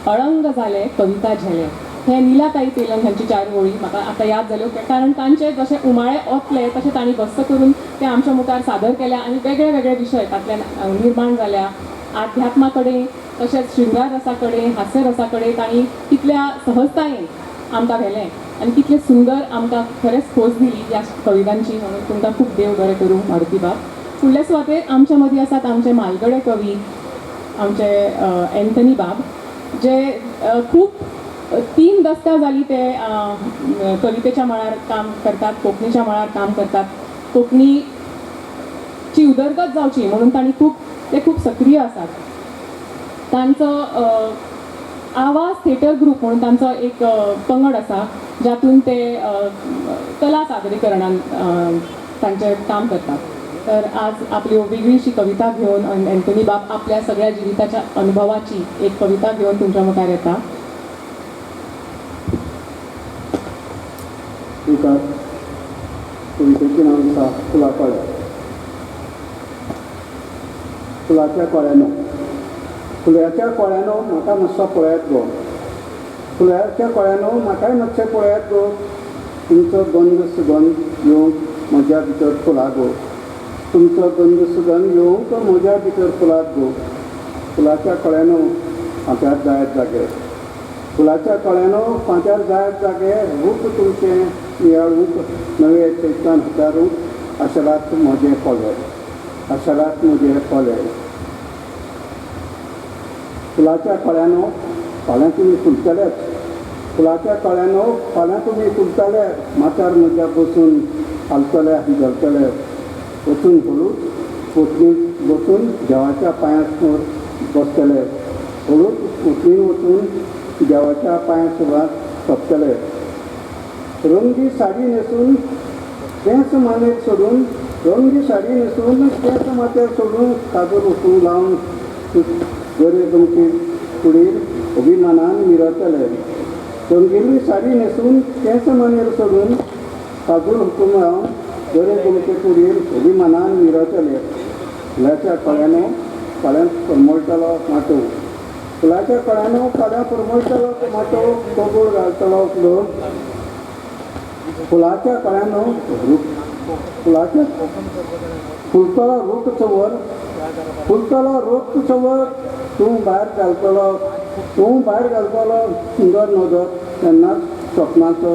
अळंग जाले कविता झेले. हे निलाताई तेलंग हांची 4 वळी म्हाका आतां याद जाल्यो, कारण तांचे जशे उमाळे ओतले तशें तांणी भस्स करून ते आमच्या मुखार सादर केल्या आनी वेगळे वेगळे विशय तातूंतल्यान निर्माण जाल्या. आध्यात्मा कडेन तशेंच शृंगार रसा कडेन हास्य रसा कडेन तांणी कितल्या सहजतायेन आमकां व्हेलें आनी कितलें सुंदर आमकां खरेंच खोस दिली ह्या कवितांची. म्हणून तुमकां खूब देव बरें करूं मारुती बाब. फुडल्या सुवातेर आमच्या मदीं आसात आमचे म्हालगडे कवी आमचे एंथनी बाब, जे खूब 3 दशकां जालीं ते कवितेच्या मळार काम करतात, कोंकणीच्या मळार काम करतात. कोंकणीची उदरगत जावची म्हणून तांणी खूब सक्रीय आसात. तांचो आवाज थिएटर ग्रूप म्हणून तांचो एक पंगड आसा, जातून ते कला सादरीकरणान तांचें काम करतात. तर आज आपली वेगळीशी कविता घेवन एंथनी बाब आपल्या सगळ्या जिविताच्या अनुभवाची एक कविता घेवन तुमच्या मुखार येता. कवितेचें नांव आसा फुलाच्या कळ्यानो म्हाका मातसो पळयात गो, फुलाच्या कळ्यानो म्हाकाय मातशें पळयात गो, तुमचो गंध सुगंध येवंक म्हज्या भितर फुलात गो, म्हज्या भितर फुलात गो. फुलाच्या कळ्यानो फांत्यार जायत जागे, रूप तुमचें नियाळूंक नवे चैतन हातारूंक आशेलात म्हजे कोले. फुलाच्या कळ्यानो फाल्यां तुमी फुलतले, माथ्यार म्हज्या बसून हालतले धरतले, वचून हळूच पोटणींत बसून देवाच्या पांयां समोर बसतले, हळूच पोटणीन वचून देवाच्या पांयां सुवात सोंपतले. रंगी साडी न्हेसून केंस माथ्यार सोडून काजूर उठून लावन गरे गमके कुडीर अभिमानान मिरतले. रंगिल्ली साडी न्हेसून केंस मानेर सोडून काजूर हुकूम लावन गरे गमके कुडीर अभिमानान मिरतले. फुलाच्या कळ्यानो फाल्यां परमळटलो माटो, कोगूळ घालतलो फुलो. फुलाच्या कळ्यानो फुलतलो रूख चवर, तूं भायर घालतलो सुंदर नजर, तेन्नाच स्वप्नांतलो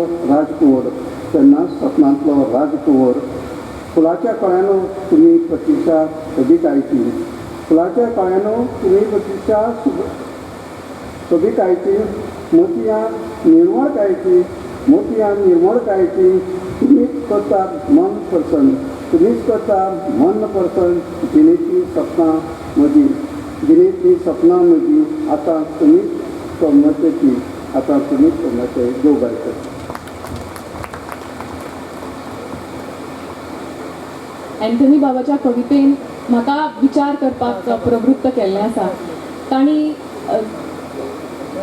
राजकुंवर. फुलाच्या कळ्यानो तुमी प्रतीक्षा सोबिकायची, मोतयां निर्मळ कायची. तुमीच करतात मन प्रसन्न, जिणेची सपनां म्हजी, आतां तुमीच सोमतेची, देव बरें करूं. एंथनी बाबाच्या कवितेन म्हाका विचार करपाक प्रवृत्त केल्लें आसा. तांणी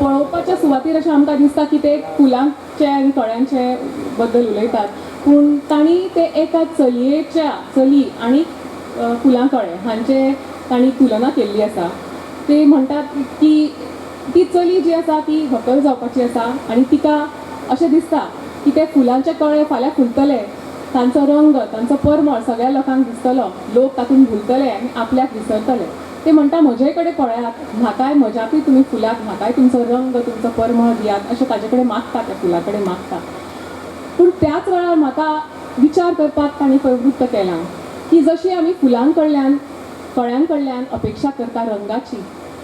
पळोवपाच्या सुवातेर अशें आमकां दिसता की ते फुलांचे आनी कळ्यांचे बद्दल उलयतात, पूण तांणी ते एका चली आनी फुलां कळे हांचे तांणी तुलना केल्ली आसा. ते म्हणटात की ती चली जी आसा ती व्हंकल जावपाची आसा आनी तिका अशें दिसता की ते फुलांचे कळे फाल्यां फुलतले, तांचो रंग तांचो परमळ सगळ्या लोकांक दिसतलो, लोक तातूंत भुलतले आनी आपल्याक विसरतले. ते म्हणटा म्हजे कडेन पळयात, म्हाकाय म्हज्याकूय तुमी फुलाक म्हाकाय तुमचो रंग तुमचो परमळ दियात अशें ताजे कडेन मागता, त्या फुला कडेन मागता. पूण त्याच वेळार म्हाका विचार करपाक तांणी प्रवृत्त केलां की जशी आमी फुलां कडल्यान कळ्यां कडल्यान अपेक्षा करता रंगाची,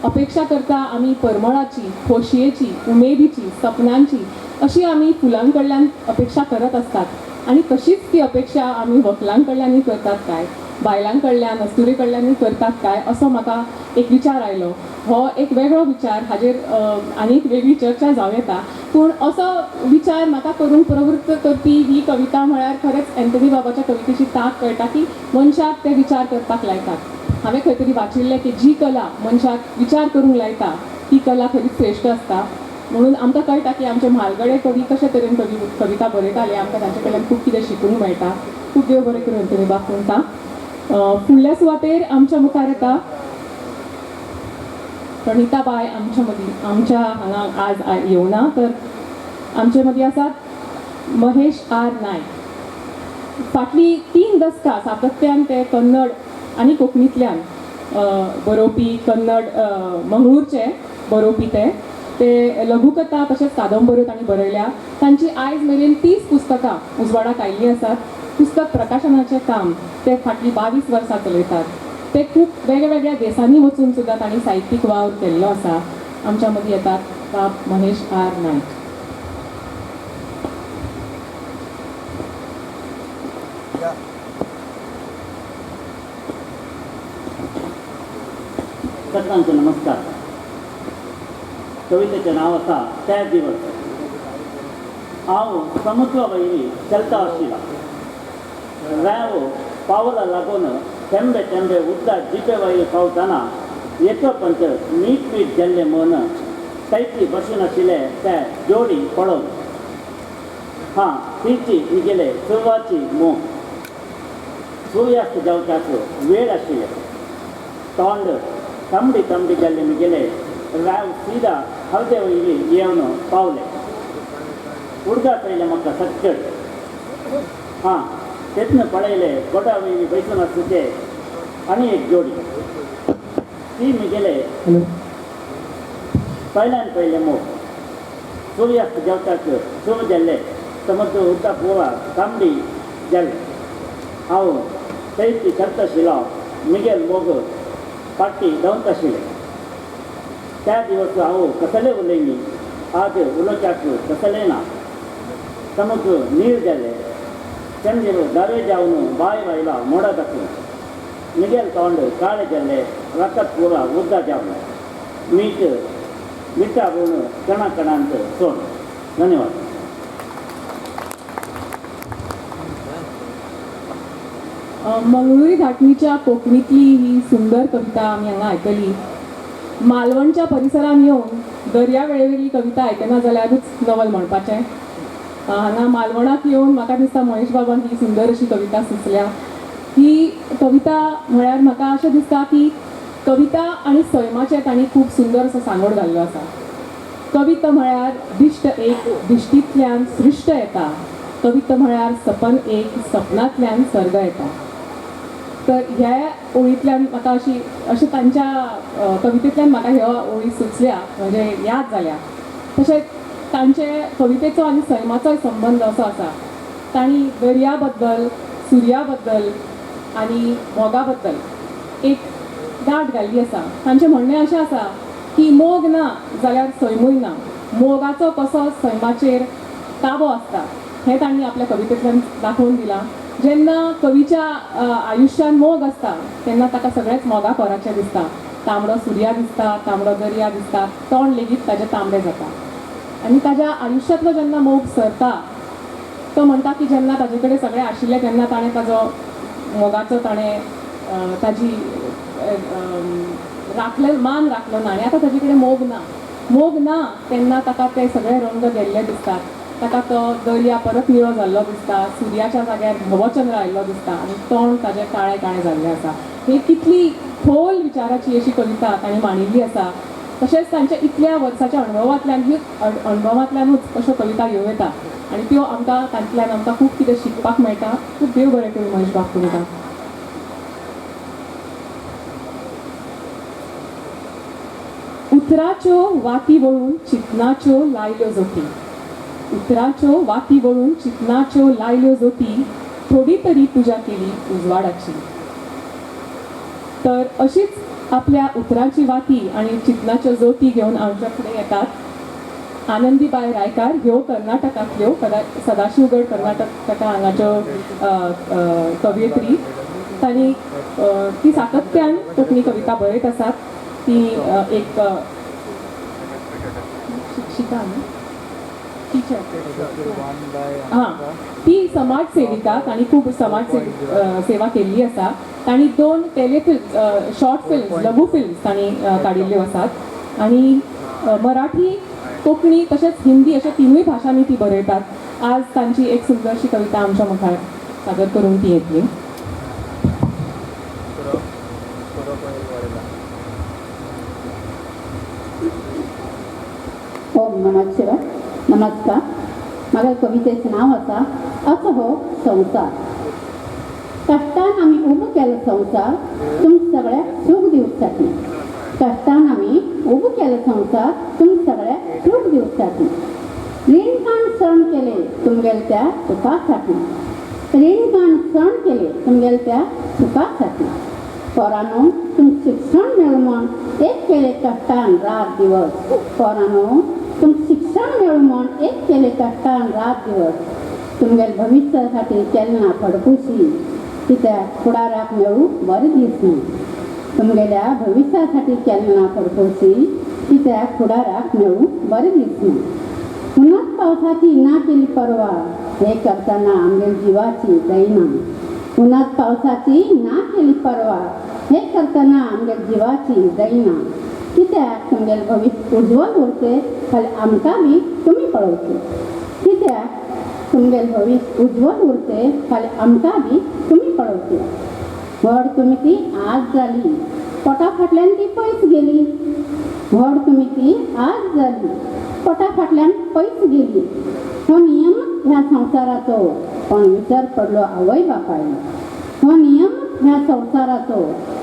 अपेक्षा करता आमी परमळाची, खोशयेची, उमेदीची, सपनांची, अशी आमी फुलां कडल्यान अपेक्षा करत आसतात आनी तशीच ती अपेक्षा आमी व्हंकलां कडल्यानूय करतात काय, बायलां कडल्यान अस्तुरे कडल्यानूय करतात काय असो म्हाका एक विचार आयलो. हो एक वेगळो विचार, हाजेर आनीक वेगळी चर्चा जावं येता. पूण असो विचार म्हाका करूंक प्रवृत्त करपी ही कविता म्हळ्यार खरेंच अँथनी बाबाच्या कवितेची ताक कळटा की मनशाक ते विचार करपाक लायतात. हांवें खंय तरी वाचिल्लें की जी कला मनशाक विचार करूंक लायता ती कला खरीच श्रेश्ठ आसता. म्हणून आमकां कळटा की आमचे म्हालगडे कवी कशे तरेन कविता बरयताले, आमकां तांचे कडल्यान खूब कितें शिकूंक मेळटा. खूब देव बरें करून तुमी बाब म्हणटा. फुडल्या सुवातेर आमच्या मुखार येता प्रणिताबाई आमच्या मदीं, आमच्या हांगा आज येवना, तर आमचे मदीं आसात महेश आर नायक. फाटलीं 3 दशकां सातत्यान ते कन्नड आनी कोंकणींतल्यान बरोवपी, कन्नड मंगळूरचे बरोवपी ते लघुकथा तशेंच कादंबऱ्यो तांणी बरयल्या. तांची आयज मेरेन 30 पुस्तकां उजवाडाक आयिल्लीं आसात. पुस्तक प्रकाशनाचें काम ते फाटलीं 22 वर्सां चलयतात. ते खूब वेगळ्या देशांनी वचून सुद्दां तांणी साहित्यीक वावर केल्लो आसा. आमच्या मदीं येतात बाब महेश आर नायक. सगळ्यांचे नमस्कार. कवितेचें नांव आसा ते दिवस. हांव समुद्रा वयली चलता आशिल्ला. रेंव पावला लागून थेंबे थेंबे उदकां जिपे वयली पावतना एका पंच मीठ गेल्लें मन कैती बसून आशिल्ले ते जोडी पळोवन हां तिची निगेले सुरवाची मोग. सूर्यास्त जावच्याक वेळ आशिल्ले. तोंड तांबडी गेल्ले मुगेले रेंव सीदा हळदे वयली येवन पावले. उडका पयलें म्हाका सच्चड. हां तेतून पळयले गोडा वयली बैसून आसुचे आनी एक जोडी. ती मुगेले पयले मोग. सूर्यास्त जेवताक सुरू जाल्ले समुद्र उदका पोवा तांबडी जाले. हांव थंयची करता आशिल्लो. मुगेल मोग पाटी धांवत आशिल्ले. त्या दिवस हांव कसले उलयली, आज उलोवच्याक कसलें ना. समुद्र नीळ जाले. चंद्र दावे जावन बाय वायला मोडा दाखून. मुगेल तोंड काळे जाल्ले. रकत पुरा उद्दा जावलें. मीठ मिठा रोवन कणांत सोड. धन्यवाद. मंगळुरी धाटणीच्या कोंकणीतली ही सुंदर कविता आमी हांगा आयकली. मालवणच्या परिसरान येवन दर्यावेळेवयली कविता आयकना जाल्यारूच नवल म्हणपाचें. हांगा मालवणाक येवन म्हाका दिसता महेश बाबान ही सुंदर अशी कविता सुचल्या. ही कविता म्हळ्यार म्हाका अशें दिसता की कविता आनी सैमाचें तांणी खूब सुंदर असो सांगड घाल्लो आसा. कविता म्हळ्यार दिश्ट एक दिश्टींतल्यान सृश्ट येता. कविता म्हळ्यार सपन एक सपनांतल्यान सर्ग येता. तर ह्या ओळींतल्यान म्हाका अशें तांच्या कवितेंतल्यान म्हाका ह्यो ओळी सुचल्या, म्हणजे याद जाल्या. तशेंच तांचे कवितेचो आनी सैमाचोय संबंद असो आसा. तांणी दर्या बद्दल, सुर्या बद्दल आनी मोगा बद्दल एक दाट घाल्ली आसा. तांचें म्हणणें अशें आसा की मोग ना जाल्यार सैमूय ना. मोगाचो कसो सैमाचेर ताबो आसता हें तांणी आपल्या कवितेंतल्यान दाखोवन दिलां. जेन्ना कवीच्या आयुश्यान मोग आसता तेन्ना ताका सगळेंच मोगा कोराचें दिसता. तांबडो सुर्या दिसता, तांबडो दर्या दिसता, तोंड लेगीत ताजें तांबडें जाता. आनी ताज्या आयुश्यांतलो जेन्ना मोग सरता तो म्हणटा की जेन्ना ताजे कडेन सगळें आशिल्लें तेन्ना ताणें ताजो मोगाचो ताजी मान राखलो ना आनी आतां ताजे कडेन मोग ना तेन्ना ताका ते सगळे रंग गेल्ले दिसतात. ताका तो दर्या परत निळो जाल्लो दिसता, सुर्याच्या जाग्यार धवचंद्र आयिल्लो दिसता आनी तोंड ताजें काळें काळें जाल्लें आसा. ही कितली खोल विचाराची अशी कविता ताणें मांडिल्ली आसा. तशेंच तांच्या इतल्या वर्साच्या अणभवांतल्यानूच अश्यो कविता येवं येता आनी त्यो आमकां तांतल्यान आमकां खूब कितें शिकपाक मेळटा. खूब देव बरें करूं महेश बाब तुमकां. उतराच्यो वाती वळून चितनाच्यो लायल्यो जोती. उतराच्यो वाती वळून चितनाच्यो लायल्यो जोती, थोडी तरी पुजा केली उजवाडाची. तर अशीच आपल्या उतराची वाती आणि चितनाच्यो जोती घेऊन आमच्या पुढे येतात आनंदीबाई रायकार. ह्यो कर्नाटकांतल्यो सदाशिवगड कर्नाटका हांगाच्यो कवयित्री. तांणी ती सातत्यान कोंकणी कविता बरयत आसात. ती एक शिक्षिका न्ही, टिचर. हां, ती समाज सेविका. तांणी खूब समाज सेवा केल्ली आसा. तांणी 2 टेलिफिल्म, शॉर्ट फिल्म्स, लघु फिल्म्स तांणी काडिल्ल्यो आसात आनी मराठी, कोंकणी तशेंच हिंदी अशा 3 भाशांनी ती बरयतात. आज तांची एक सुंदरशी कविता आमच्या मुखार सादर करून ती येतली. ओम नमः शिवाय. नमस्कार. म्हाका कवितेचें नांव आसा असो हो संवसार. कश्टान आमी उबो केलो संवसार तुमकां सगळ्याक सूख दिवसाठी. कश्टान आमी उबो केलो संवसार तुमकां सगळ्याक सूख दिवसाठी. ऋणकाण सण केले तुमगेल त्या सुखासाठी. ऋणकाण सण केले तुमगेल त्या सुखासाठी. पोरांनो तुमकां शिक्षण मेळूं म्हण एक केले कश्टान रात दिवस. पोरांनो तुमकां शिक्षण मेळूं म्हण एक केले कश्टान रात दिवस. तुमगेल भविश्या खातीर केलें ना फडकुशी, कित्याक फुडाराक मेळूं बरें दीस न्हू. तुमगेल्या भविश्या खातीर केलें ना फडकुशी, कित्याक फुडाराक मेळूं बरें दीस न्हू. उनाच पावसाची ना केली परवा, हे करतना आमगेल जिवाची जायना. उनाच पावसाची ना केली परवा, हे करतना आमगेल जिवाची जायना. कित्याक तुमगेल भविश्य उज्वल उरचें फाल्यां आमकां बी तुमी पळोवचें. कित्याक तुमगेल भविश्य उज्वल उरचें फाल्यां आमकां बी तुमी पळोवचें. व्हड तुमी ती आज जाली, पोटा फाटल्यान ती पयस गेली. व्हड तुमी ती आज जाली, पोटा फाटल्यान पयस गेली. हो नियमच ह्या संवसाराचो, पण विसर पडलो आवय बापायलो. हो नियमच ह्या संवसाराचो,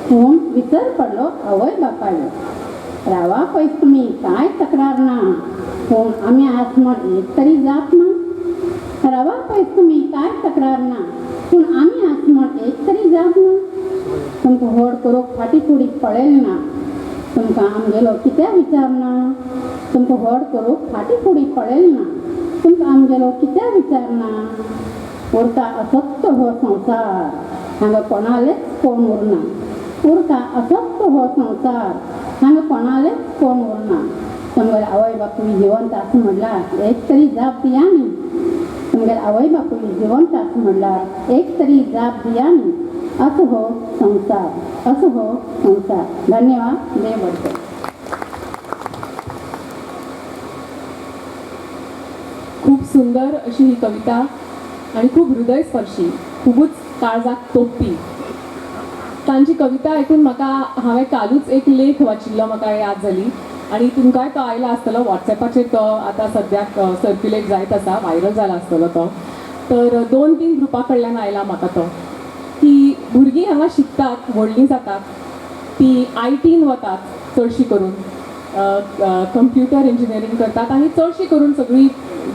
पूण विसर पडलो आवय बापायलो. रावा पयस तुमी कांय तक्रार ना, पूण आमी आस म्हण एक तरी जाप ना. रावा पयस तुमी कांय तक्रार ना, पूण आमी आस म्हण एक तरी जाप ना. तुमकां व्हड करूंक फाटी फुडी पळयलें ना, तुमकां आमगेलो कित्याक विचार ना. तुमकां व्हड करूंक फाटी फुडी पळयलें ना, तुमकां आमगेलो कित्याक विचार ना. उरता असोच हो संवसार, हांगा कोणालेच कोण उरना. उरता असोच हो संवसार, हांगा कोणालेच कोण उरना. तुमगेल आवय बापूय जिवंत आसा म्हणल्यार एक तरी जाप दिया न्ही. तुमगेल आवय बापूय जिवंत आसा म्हणल्यार एक तरी जाप दिया न्ही. असो हो संवसार, असो हो संवसार. धन्यवाद. देव बरें करूं. खूप सुंदर अशी ही कविता आणि खूप हृदयस्पर्शी, खूपच काळजाक तोपपी. तांची कविता आयकून म्हाका, हांवें कालूच एक लेख वाचिल्लो म्हाका याद जाली आणि तुमकांय तो आयला आसतलो वॉट्सॅपाचेर. तो आतां सद्याक सर्क्युलेट जायत आसा, व्हायरल जाला आसतलो तो. तर 2-3 ग्रुपा कडल्यान आयला म्हाका तो, की भुरगीं हांगा शिकतात, व्हडलीं जातात, ती ITन वतात चडशी करून, कंप्युटर इंजिनियरींग करतात आनी चडशी करून सगळी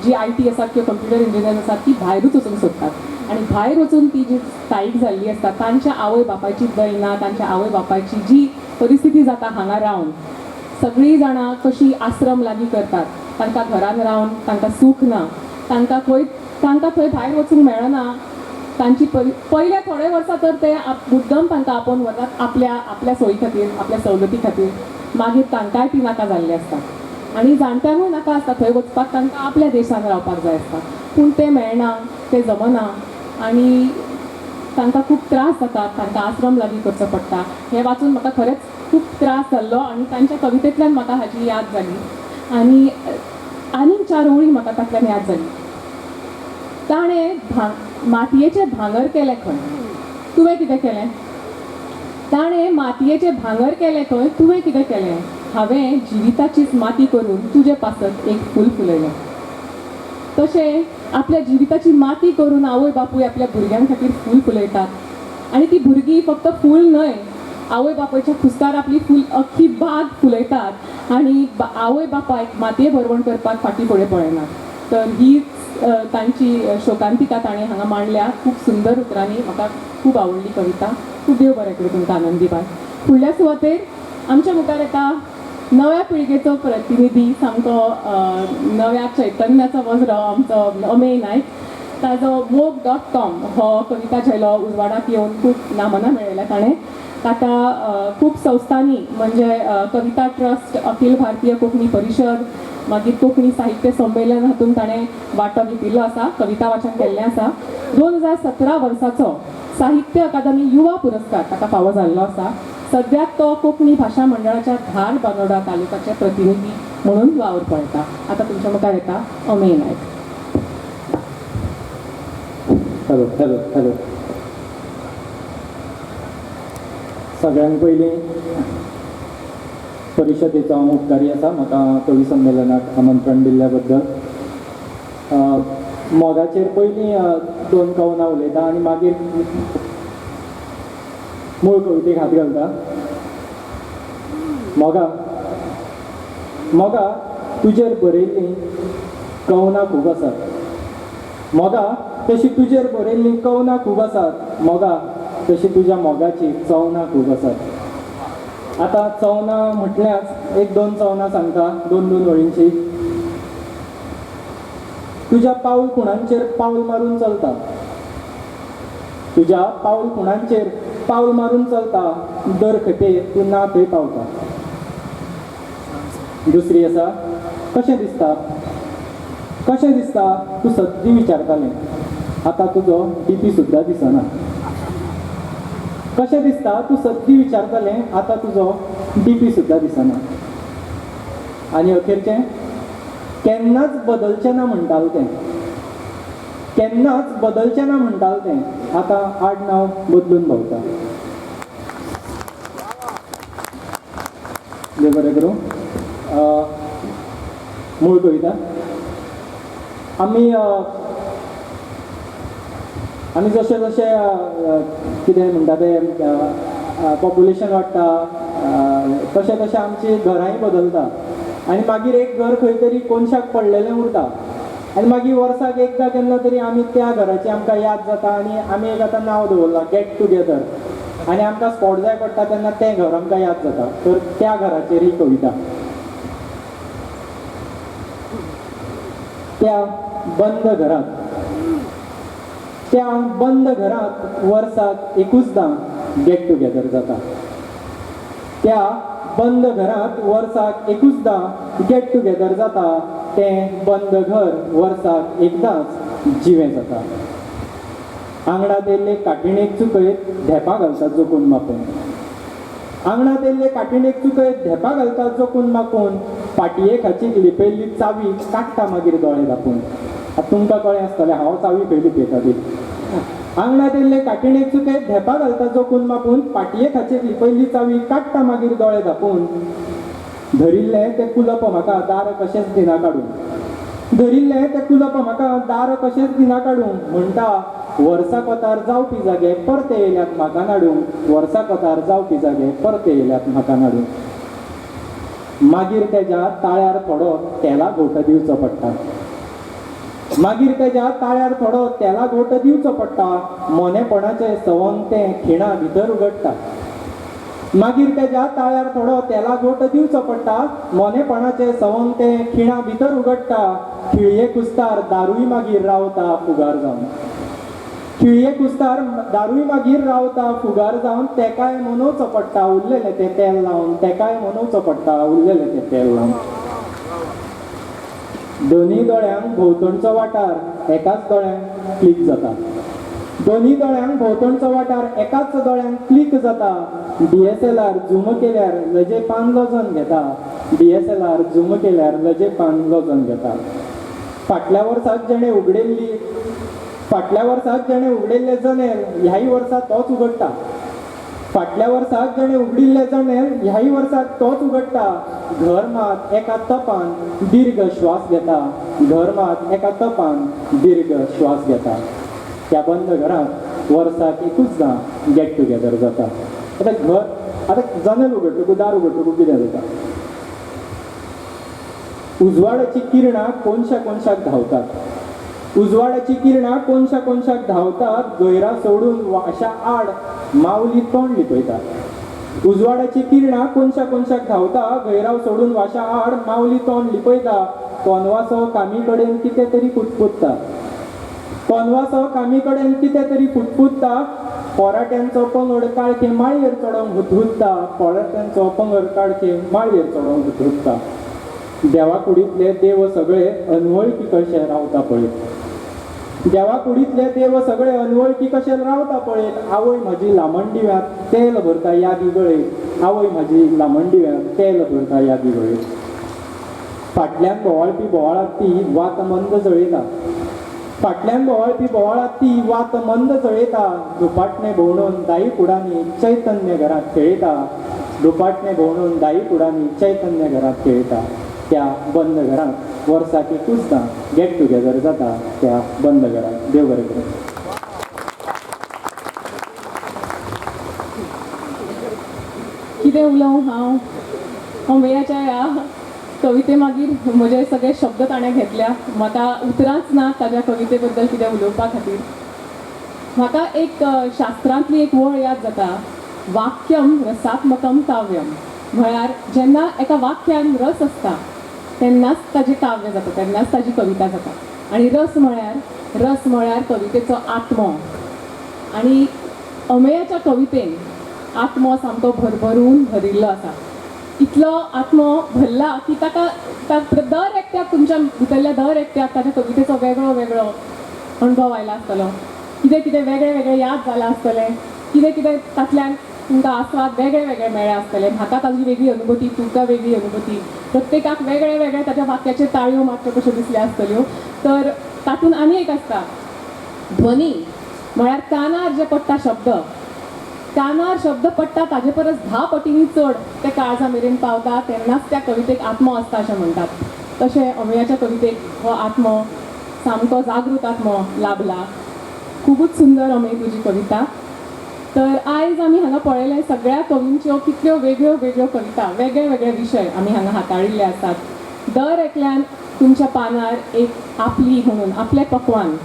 जी IT आसात किंवा कंप्युटर इंजिनियर आसात ती भायरूच वचूंक सोदतात. आणि भायर वचून ती जी स्थायीक जाल्ली आसता, तांच्या आवय बापायची दयना, तांच्या आवय बापायची जी परिस्थिती जाता हांगा रावन, सगळीं जाणां कशी आश्रम लागीं करतात. तांकां घरान रावन तांकां सूख ना, तांकां थंय भायर वचूंक मेळना. तांची पयले थोडे वर्सां तर ते मुद्दम तांकां आपोवन वतात आपल्या सोयी खातीर, आपल्या सवलती खातीर. मागीर तांकांय ती नाका जाल्ली आसता आनी जाणट्यांकूय नाका आसता थंय वचपाक. तांकां आपल्या देशांत रावपाक जाय आसता, पूण तें मेळना, तें जमना आनी तांकां खूब त्रास जातात. तांकां आश्रम लागीं करचो पडटा. हें वाचून म्हाका खरेंच खूब त्रास जाल्लो आनी तांच्या कवितेंतल्यान म्हाका हाची याद जाली. आनी 4 ओळी म्हाका तातल्यान याद जाली. ताणें मातयेचें भांगर केलें खंय, तुवें कितें केलें? ताणें मातयेचें भांगर केलें खंय, तुवें कितें केलें? हांवें जिविताचीच माती करून तुजे पासत एक फूल फुलयलें. तशें आपल्या जिविताची माती करून आवय बापूय आपल्या भुरग्यां खातीर फूल फुलयतात आनी ती भुरगीं फक्त फूल न्हय, आवय बापायच्या खुस्कार आपली अख्खी बाग फुलयतात आनी आवय बापायक मातये भरवण करपाक फाटीं फुडें पळयनात. तर हीच तांची शोकांतिका ताणें हांगा मांडल्या खूब सुंदर उतरांनी. म्हाका खूब आवडली कविता. खूब देव बरें करूं तुमकां आनंदीबाई. फुडल्या सुवातेर आमच्या मुखार येता नव्या पिळगेचो प्रतिनिधी, सामको नव्या चैतन्याचो वज्र आमचो अमेय नायक. ताजो मोग.com हो कविता झेलो उजवाडाक येवन खूब नामना मेळयल्या ताणें. ताका खूब संस्थांनी म्हणजे कविता ट्रस्ट, अखिल भारतीय कोंकणी परिशद, मागीर कोंकणी साहित्य संमेलन हातूंत ताणें वांटो घेतिल्लो आसा, कविता वाचन केल्लें आसा. 2017 वर्साचो साहित्य अकादमी युवा पुरस्कार ताका फावो जाल्लो आसा. सद्याक तो कोंकणी भाशा मंडळाच्या धार बांदोडा तालुक्याचे प्रतिनिधी म्हणून वावर पळयता. आतां तुमच्या मुखार येता Amey Naik. Hello hello hello. सगळ्यांत पयलीं परिशदेचो हांव उपकारी आसा म्हाका कवी संमेलनाक आमंत्रण दिल्ल्या बद्दल. मोगाचेर पयलीं 2 कवनां उलयता आनी मागीर मूळ कवितेक हात घालता. मोगा मोगा तुजेर बरयल्लीं कवनां खूब आसात. मोगा तशी तुजेर बरयल्लीं कवनां खूब आसात. मोगा तशी तुज्या मोगाची चवनां खूब आसात. आतां चवनां म्हटल्यार 1-2 चवनां सांगता 2-2 वळींची. तुज्या पाऊल खुणांचेर पावल मारून चलता. तुज्या पाऊल खुणांचेर पावल मारून चलता. दर खेपेर तूं ना थंय पावता. दुसरी आसा कशें दिसता. कशें दिसता तूं सद्दी विचारतालें. आतां तुजो डीपी सुद्दां दिसना. कशें दिसता तूं सद्दी विचारतालें. आतां तुजो डीपी सुद्दां दिसना. आनी अखेरचें केन्नाच बदलचें ना म्हणटालें तें. केन्नाच बदलचें ना म्हणटालें तें. आतां आडनांव बदलून भोंवता. देव बरें करूं. मूळ कविता. आमी जशें जशें कितें म्हणटा तें पॉप्युलेशन वाडटा तशें तशें आमची घरांय बदलता आनी मागीर एक घर खंय तरी कोनशाक पडलेलें उरता आनी मागीर वर्साक एकदां केन्ना तरी आमी त्या घराची आमकां याद जाता आनी आमी एक आतां नांव दवरलां गेट टुगेदर आनी आमकां स्पॉट जाय पडटा तेन्ना तें घर आमकां याद जाता. तर त्या घराचेर ही कविता. त्या बंद घरांत त्या बंद घरांत वर्साक एकूचदां गेट टुगेदर जाता. त्या बंद घरांत वर्साक एकूचदां गेट टुगेदर जाता. तें बंद घर वर्साक एकदांच जिवें जाता. आंगणांत येयल्ले काटिणेक चुकयत धेपा घालतात जोखून मापून. आंगणांत येयल्ले काटिणेक चुकयत धेपा घालतात जोखून मापून. पाटये खाचीक लिपयल्ली चावी काडटा मागीर दोळे धापून. तुमकां कळ्ळें आसतलें हांव चावी खंय लिपयता ती. आंगणांत येयल्ले काटिणेक चुकयत धेपा घालतात जोखून मापून. पाटये खाचीक लिपयल्ली चावी काडटा मागीर दोळे धापून. धरिल्लें तें कुलप म्हाका दार कशेंच दिना काडून. धरिल्लें तें कुलप म्हाका दार कशेंच दिना काडून. म्हणटा वर्सा कोतार जावपी जागे परते येयल्यात म्हाका नाडून. वर्सा कोतार जावपी जागे परते येयल्यात म्हाका नाडून. मागीर तेज्या ताळ्यार थोडो तेला घोट दिवचो पडटा. मागीर तेज्या ताळ्यार थोडो तेला घोट दिवचो पडटा. मोनेपणाचें सवंग तें खिणा भितर उगडटा. मागीर तेज्या ताळ्यार थोडो तेला घोट दिवचो पडटा. मोनेपणाचें सवंग तें खिणा भितर उगडटा. खिळये कुस्तार दारूय मागीर रावता फुगार जावन. खिळये कुस्तार दारूय मागीर रावता फुगार जावन. तेकाय मनोवचो पडटा उरलेलें तें तेल लावन. तेकाय मनोवचो पडटा उरलेलें तें तेल लावन. दोनी दोळ्यांक भोंवतणचो वाठार एकाच दोळ्यांक क्लिक जाता. दोनी दोळ्यांक भोंवतणचो वाठार एकाच दोळ्यांक क्लिक जाता. DSLR झूम केल्यार लजेपान लोजन घेता. DSLR झूम केल्यार लजेपान लोजन घेता. फाटल्या वर्साक जेणें उगडेल्ली फाटल्या वर्साक जेणे उगडिल्ले जनेल ह्याही वर्सा तोच उगडटा. फाटल्या वर्साक जेणे उगडिल्ले जनेल ह्याही वर्साक तोच उगडटा. घर मात एका तपान दीर्घ श्वास घेता. घर मात एका तपान दीर्घ श्वास घेता. त्या बंद घरात वर्साक एकूचदा गेट टुगेदर जाता. आता जनेल उगडटकू दार उगडटकू कितें जाता? उजवाडाची किरणां कोनशाक धांवतात. उजवाडाची किरणां कोनशाक धांवतात. गैरा सोडून वाशा आड माऊली तोंड लिपयतात. उजवाडाची किरणां कोनशाक धांवता. गैराव सोडून वाशा आड माऊली तोंड लिपयता. कोनवासो कामी कडेन कितें तरी फुटफुटता. कोनवासो कामी कडेन कितें तरी फुटफुटता. पोराट्यांचो पंगड काळखे माळयेर चडोंक हुतहुत्ता. पोराट्यांचो पंगड काळखे माळयेर चडोंक हुतहुत्ता. देवा कुडींतले देव सगळे अनवळखी कशे रावता पळयत. देवा कुडींतले देव सगळे अनवळखी कशे रावता पळयत. आवय म्हाजी लामणदिव्यांत तेल भरता यादी गळयत. आवय म्हाजी लामणदिव्यांत तेल भरता यादी गळयत. फाटल्यान भोंवळपी बोवाळात ती वात मंद जळयता. फाटल्यान भोंवळपी बोवाळात ती वात मंद जळयता. दुपाटणे भोंवडून दाई कुडांनी चैतन्य घरात खेळयता. दुपाटणे भोंवडून दाई कुडांनी चैतन्य घरात खेळयता. त्या बंद घरात वर्साक एकूचदा गेट टुगेदर जाता. त्या बंद घरात देव बरें करूं. कितें उलोवं हांव अमेयाच्या ह्या कविते मागीर म्हजे सगळे शब्द ताणें घेतल्या. म्हाका उतरांच ना ताज्या कविते बद्दल कितें उलोवपा खातीर. म्हाका एक शास्त्रांतली एक वळ याद जाता. वाक्यम रसात्मकम काव्यम. म्हळ्यार जेन्ना एका वाक्यान रस आसता तेन्नाच ताजें काव्य जाता. तेन्नाच ताजी कविता जाता. आनी रस म्हळ्यार कवितेचो आत्मो. आनी अमेयाच्या कवितेन आत्मो सामको भरभरून भरिल्लो आसा. इतलो आत्मो भरला की ताका दर एकट्याक तुमच्या भितरल्या दर एकट्याक ताच्या कवितेचो वेगळो वेगळो अणभव आयला आसतलो. कितें कितें वेगळें वेगळें याद जालां आसतलें. कितें कितें तातल्यान तुमकां आस्वाद वेगळे वेगळे मेळ्ळे आसतले. म्हाका ताजी वेगळी अनुभूती, तुमकां वेगळी अनुभूती. प्रत्येकाक वेगळे वेगळे ताच्या वाक्याचे ताळयो मारच्यो कश्यो दिसल्या आसतल्यो. तर तातूंत आनी एक आसता ध्वनी. म्हळ्यार कानार जे पडटा शब्द, कानार शब्द पडटा ताजे परस 10 पटींनी चड ते काळजा मेरेन पावता. तेन्नाच त्या कवितेक आत्मो आसता अशें म्हणटात. तशें अमेयाच्या कवितेक हो आत्मो सामको जागृत आत्मो लाभला. खूबच सुंदर अमेय तुजी कविता. तर आयज आमी हांगा पळयले सगळ्या कवींच्यो कितल्यो वेगळ्यो वेगळ्यो कविता, वेगळे वेगळे विशय आमी हांगा हाताळिल्ले आसात. दर एकल्यान तुमच्या पानार एक आपली म्हणून आपलें पक्वान,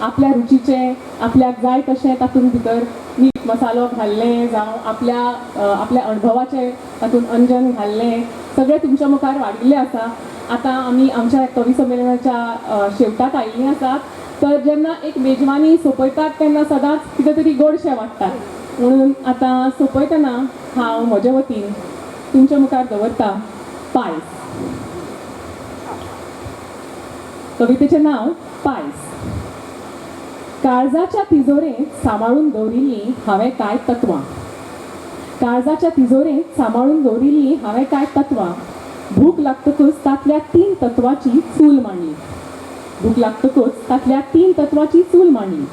आपल्या रुचीचें, आपल्याक जाय तशें तातूंत भितर मीठ मसालो घाल्लें जावं आपल्या अणभवाचें तातूंत अंजन घाल्लें सगळें तुमच्या मुखार वाडिल्लें आसा. आतां आमी आमच्या कवी संमेलनाच्या शेवटाक आयिल्लीं आसात. तर जेन्ना एक मेजवानी सोंपयतात तेन्ना सदांच कितें तरी गोडशें वाडटात. म्हणून आतां सोंपयतना हांव म्हजे वतीन तुमच्या मुखार दवरता पायस. कवितेचें नांव पायस. काळजाच्या तिजोरेंत सांबाळून दवरिल्लीं हांवें कांय तत्वां. काळजाच्या तिजोरेंत सांबाळून दवरिल्लीं हांवें कांय तत्वां. भूक लागतकच तातल्या 3 तत्वाची चूल मांडली. भूक लागतकच तातल्या 3 तत्वाची चूल मांडली.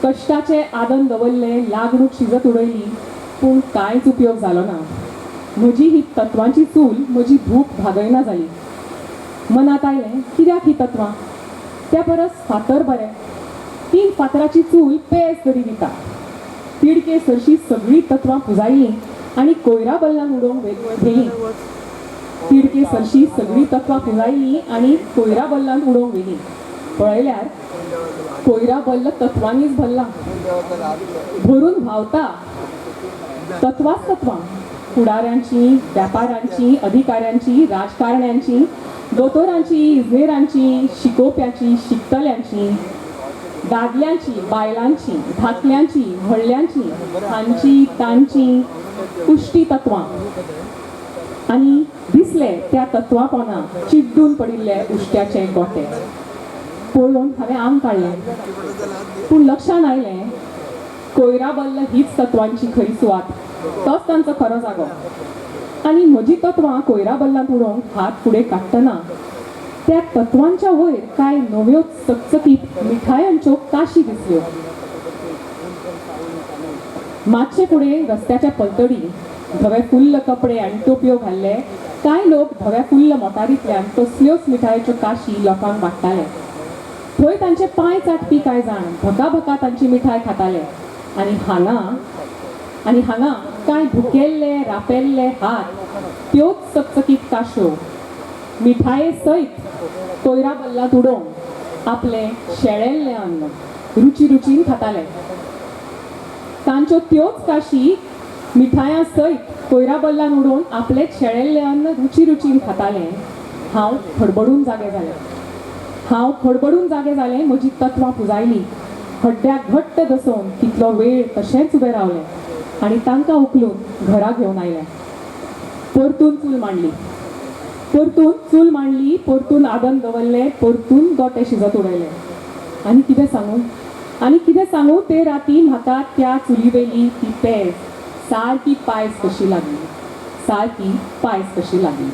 कश्टाचे आदन दवरले, लागणूक शिजत उडयली, पूण कांयच उपयोग जालो ना. म्हजी ही तत्वांची चूल म्हजी भूक भागयना जाली. मनात आयलें कित्याक ही तत्वां? त्या परस फातर बरें. 3 फातराची चूल पेज तरी दिता. तिडके सरशी सगळीं तत्वां पुजायलीं आनी कोयरा बल्लांक उडोवंक व्हेलीं. तिडके सरशी सगळीं तत्वां पुजायलीं आनी कोयरा बल्लांक उडोवंक व्हेलीं. पळयल्यार कोयरा बल्ल तत्वांनीच भरला. भरून व्हांवता तत्वाच तत्वां. फुडाऱ्यांची, वेपाऱ्यांची, अधिकाऱ्यांची, राजकारण्यांची, दोतोरांची, इजनेरांची, शिकोवप्याची, शिकतल्यांची, दादल्यांची, बायलांची, धाकल्यांची, व्हडल्यांची, हांची तांची उश्टी तत्वां. आनी दिसले त्या तत्वां पोंदा चिड्डून पडिल्ले उश्ट्याचे गोटे. पळोवन हांवें आंग काडलें. पूण लक्षांत आयलें कोयरा बल्ल हीच तत्वांची खरी सुवात. तोच तांचो खरो जागो. आनी म्हजी तत्वां कोयरा बल्लांत उडोवंक हात फुडें काडटना त्या तत्वांच्या वयर कांय नव्यो चकचकीत मिठायांच्यो काशी दिसल्यो. मातशे फुडें रस्त्याच्या पलतडी धवे फुल्ल कपडे आनी टोपयो घाल्ले कांय लोक धव्या फुल्ल मोटारींतल्यान तसल्योच मिठायेच्यो काशी लोकांक वाडटाले. थंय तांचे पांय चाटपी कांय जाण भका भका तांची मिठाय खाताले आनी हांगा कांय भुकेल्ले रापेल्ले हात त्योच चकचकीत काश्यो मिठाये सयत कोयरा बल्लांत उडोवन आपले शेळेल्ले अन्न रुचीन खाताले. तांच्यो त्योच काशी मिठायां सयत कोयरा बल्लान उडोवन आपलेच शेळेल्ले अन्न रुचीन खाताले. हांव खडबडून जागे जालें. म्हजी तत्वां पुजायली. हड्ड्याक घट्ट दसोवन कितलो वेळ तशेंच उबें रावलें आनी तांकां उखलून घरा घेवन आयलें. परतून चूल मांडली, परतून आदन दवरलें, परतून गोटे शिजत उडयले. आनी कितें सांगू ते राती म्हाका त्या चुलीवेली ती पेज सारकी पायस कशी लागली.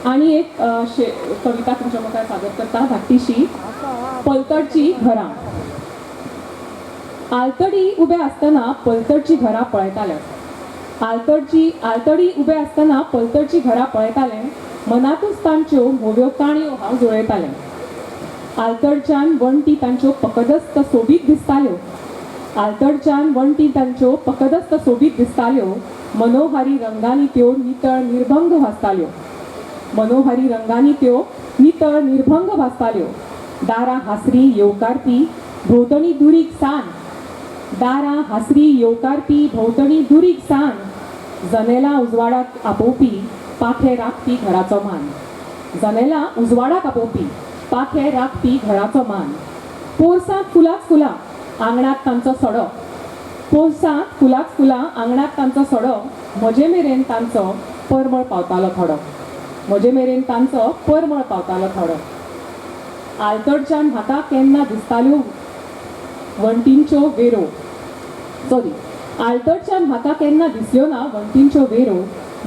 आनी एक कविता तुमच्या मुखार सादर करता धाकटीशी. पलतडची घरां. आलतडी उबे आसतना पलतडची घरां पळयताले. आलतडी उबे आसतना पलतडची घरां पळयताले. मनातूच तांच्यो म्होव्यो काणयो हांव जुळयतालें. आलतडच्यान वण्टी तांच्यो पकडस्त सोबीत दिसताल्यो. मनोहारी रंगांनी त्यो नितळ निर्भंग भासताल्यो. दारां हासरी येवकारपी भोंवतणी दुरीक सान जनेलां उजवाडाक आपोवपी पाखे राखपी घराचो मान. पोरसांत फुलां आंगणात तांचो सडो. म्हजे मेरेन तांचो परमळ पावतालो थोडो. आलतडच्यान म्हाका केन्ना दिसताल्यो वण्टींच्यो वेरो.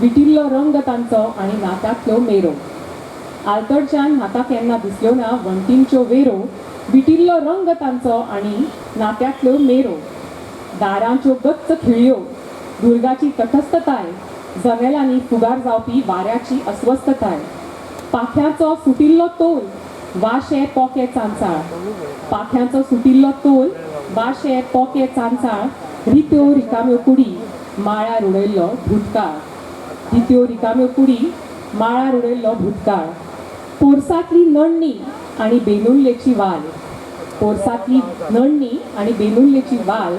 विटिल्लो रंग तांचो आनी नात्यांतल्यो मेरो. दारांच्यो गच्च खिळ्यो. दुर्गाची तटस्थताय. जनेलांनी फुगार जावपी वाऱ्याची अस्वस्थताय. पाख्यांचो सुटिल्लो तोल. वाशे पोके चांचाळ. रित्यो रिकाम्यो कुडी माळ्यार उडयल्लो भुतकाळ. पोरसांतली नण्णी आनी बेनुल्लेची वाल.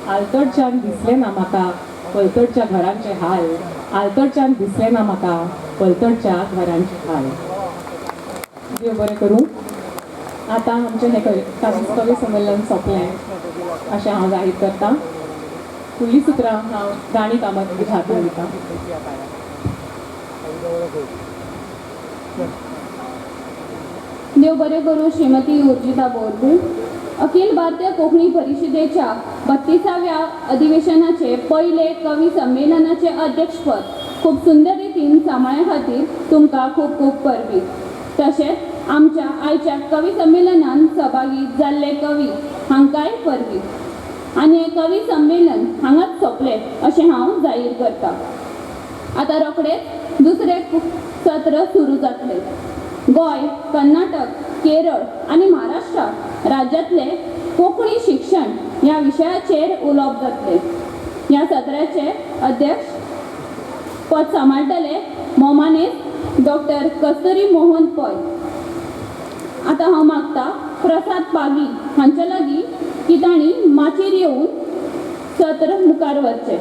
आलतडच्यान दिसले ना म्हाका पलतडच्या घरांचे हाल. देव बरें करूं. आतां आमचें हें कवी संमेलन सोंपलें अशें हांव जाहीर करतां. फुडलीं सुत्रां हांव राणी कामत हातूंत दितां. देव बरें करूं श्रीमती उर्जिता बोरकर. अखिल भारतीय कोंकणी परिशदेच्या 32व्या अधिवेशनाचे पहिले कवी संमेलनाचे अध्यक्षपद खूब सुंदर रितीन सांबाळ्या खातीर तुमकां खूब खूब परबीं. तशेंच आमच्या आयच्या कवी संमेलनान सहभागी जाल्ले कवी हांकांय परबीं. आनी हें कवी संमेलन हांगाच सोंपलें अशें हांव जाहीर करतां. आतां रोखडेच दुसरें सत्र सुरू जातलें. गोंय, कर्नाटक, केरळ आनी महाराष्ट्र राज्यांतले कोंकणी शिक्षण ह्या विशयाचेर उलोवप जातलें. ह्या सत्राचे अध्यक्ष पद सांबाळटले मोमानेस्त डॉक्टर कस्तुरी मोहन पै. आतां हांव मागतां प्रसाद पागी हांचे लागीं की तांणी माचयेर येवन सत्र मुखार व्हरचें.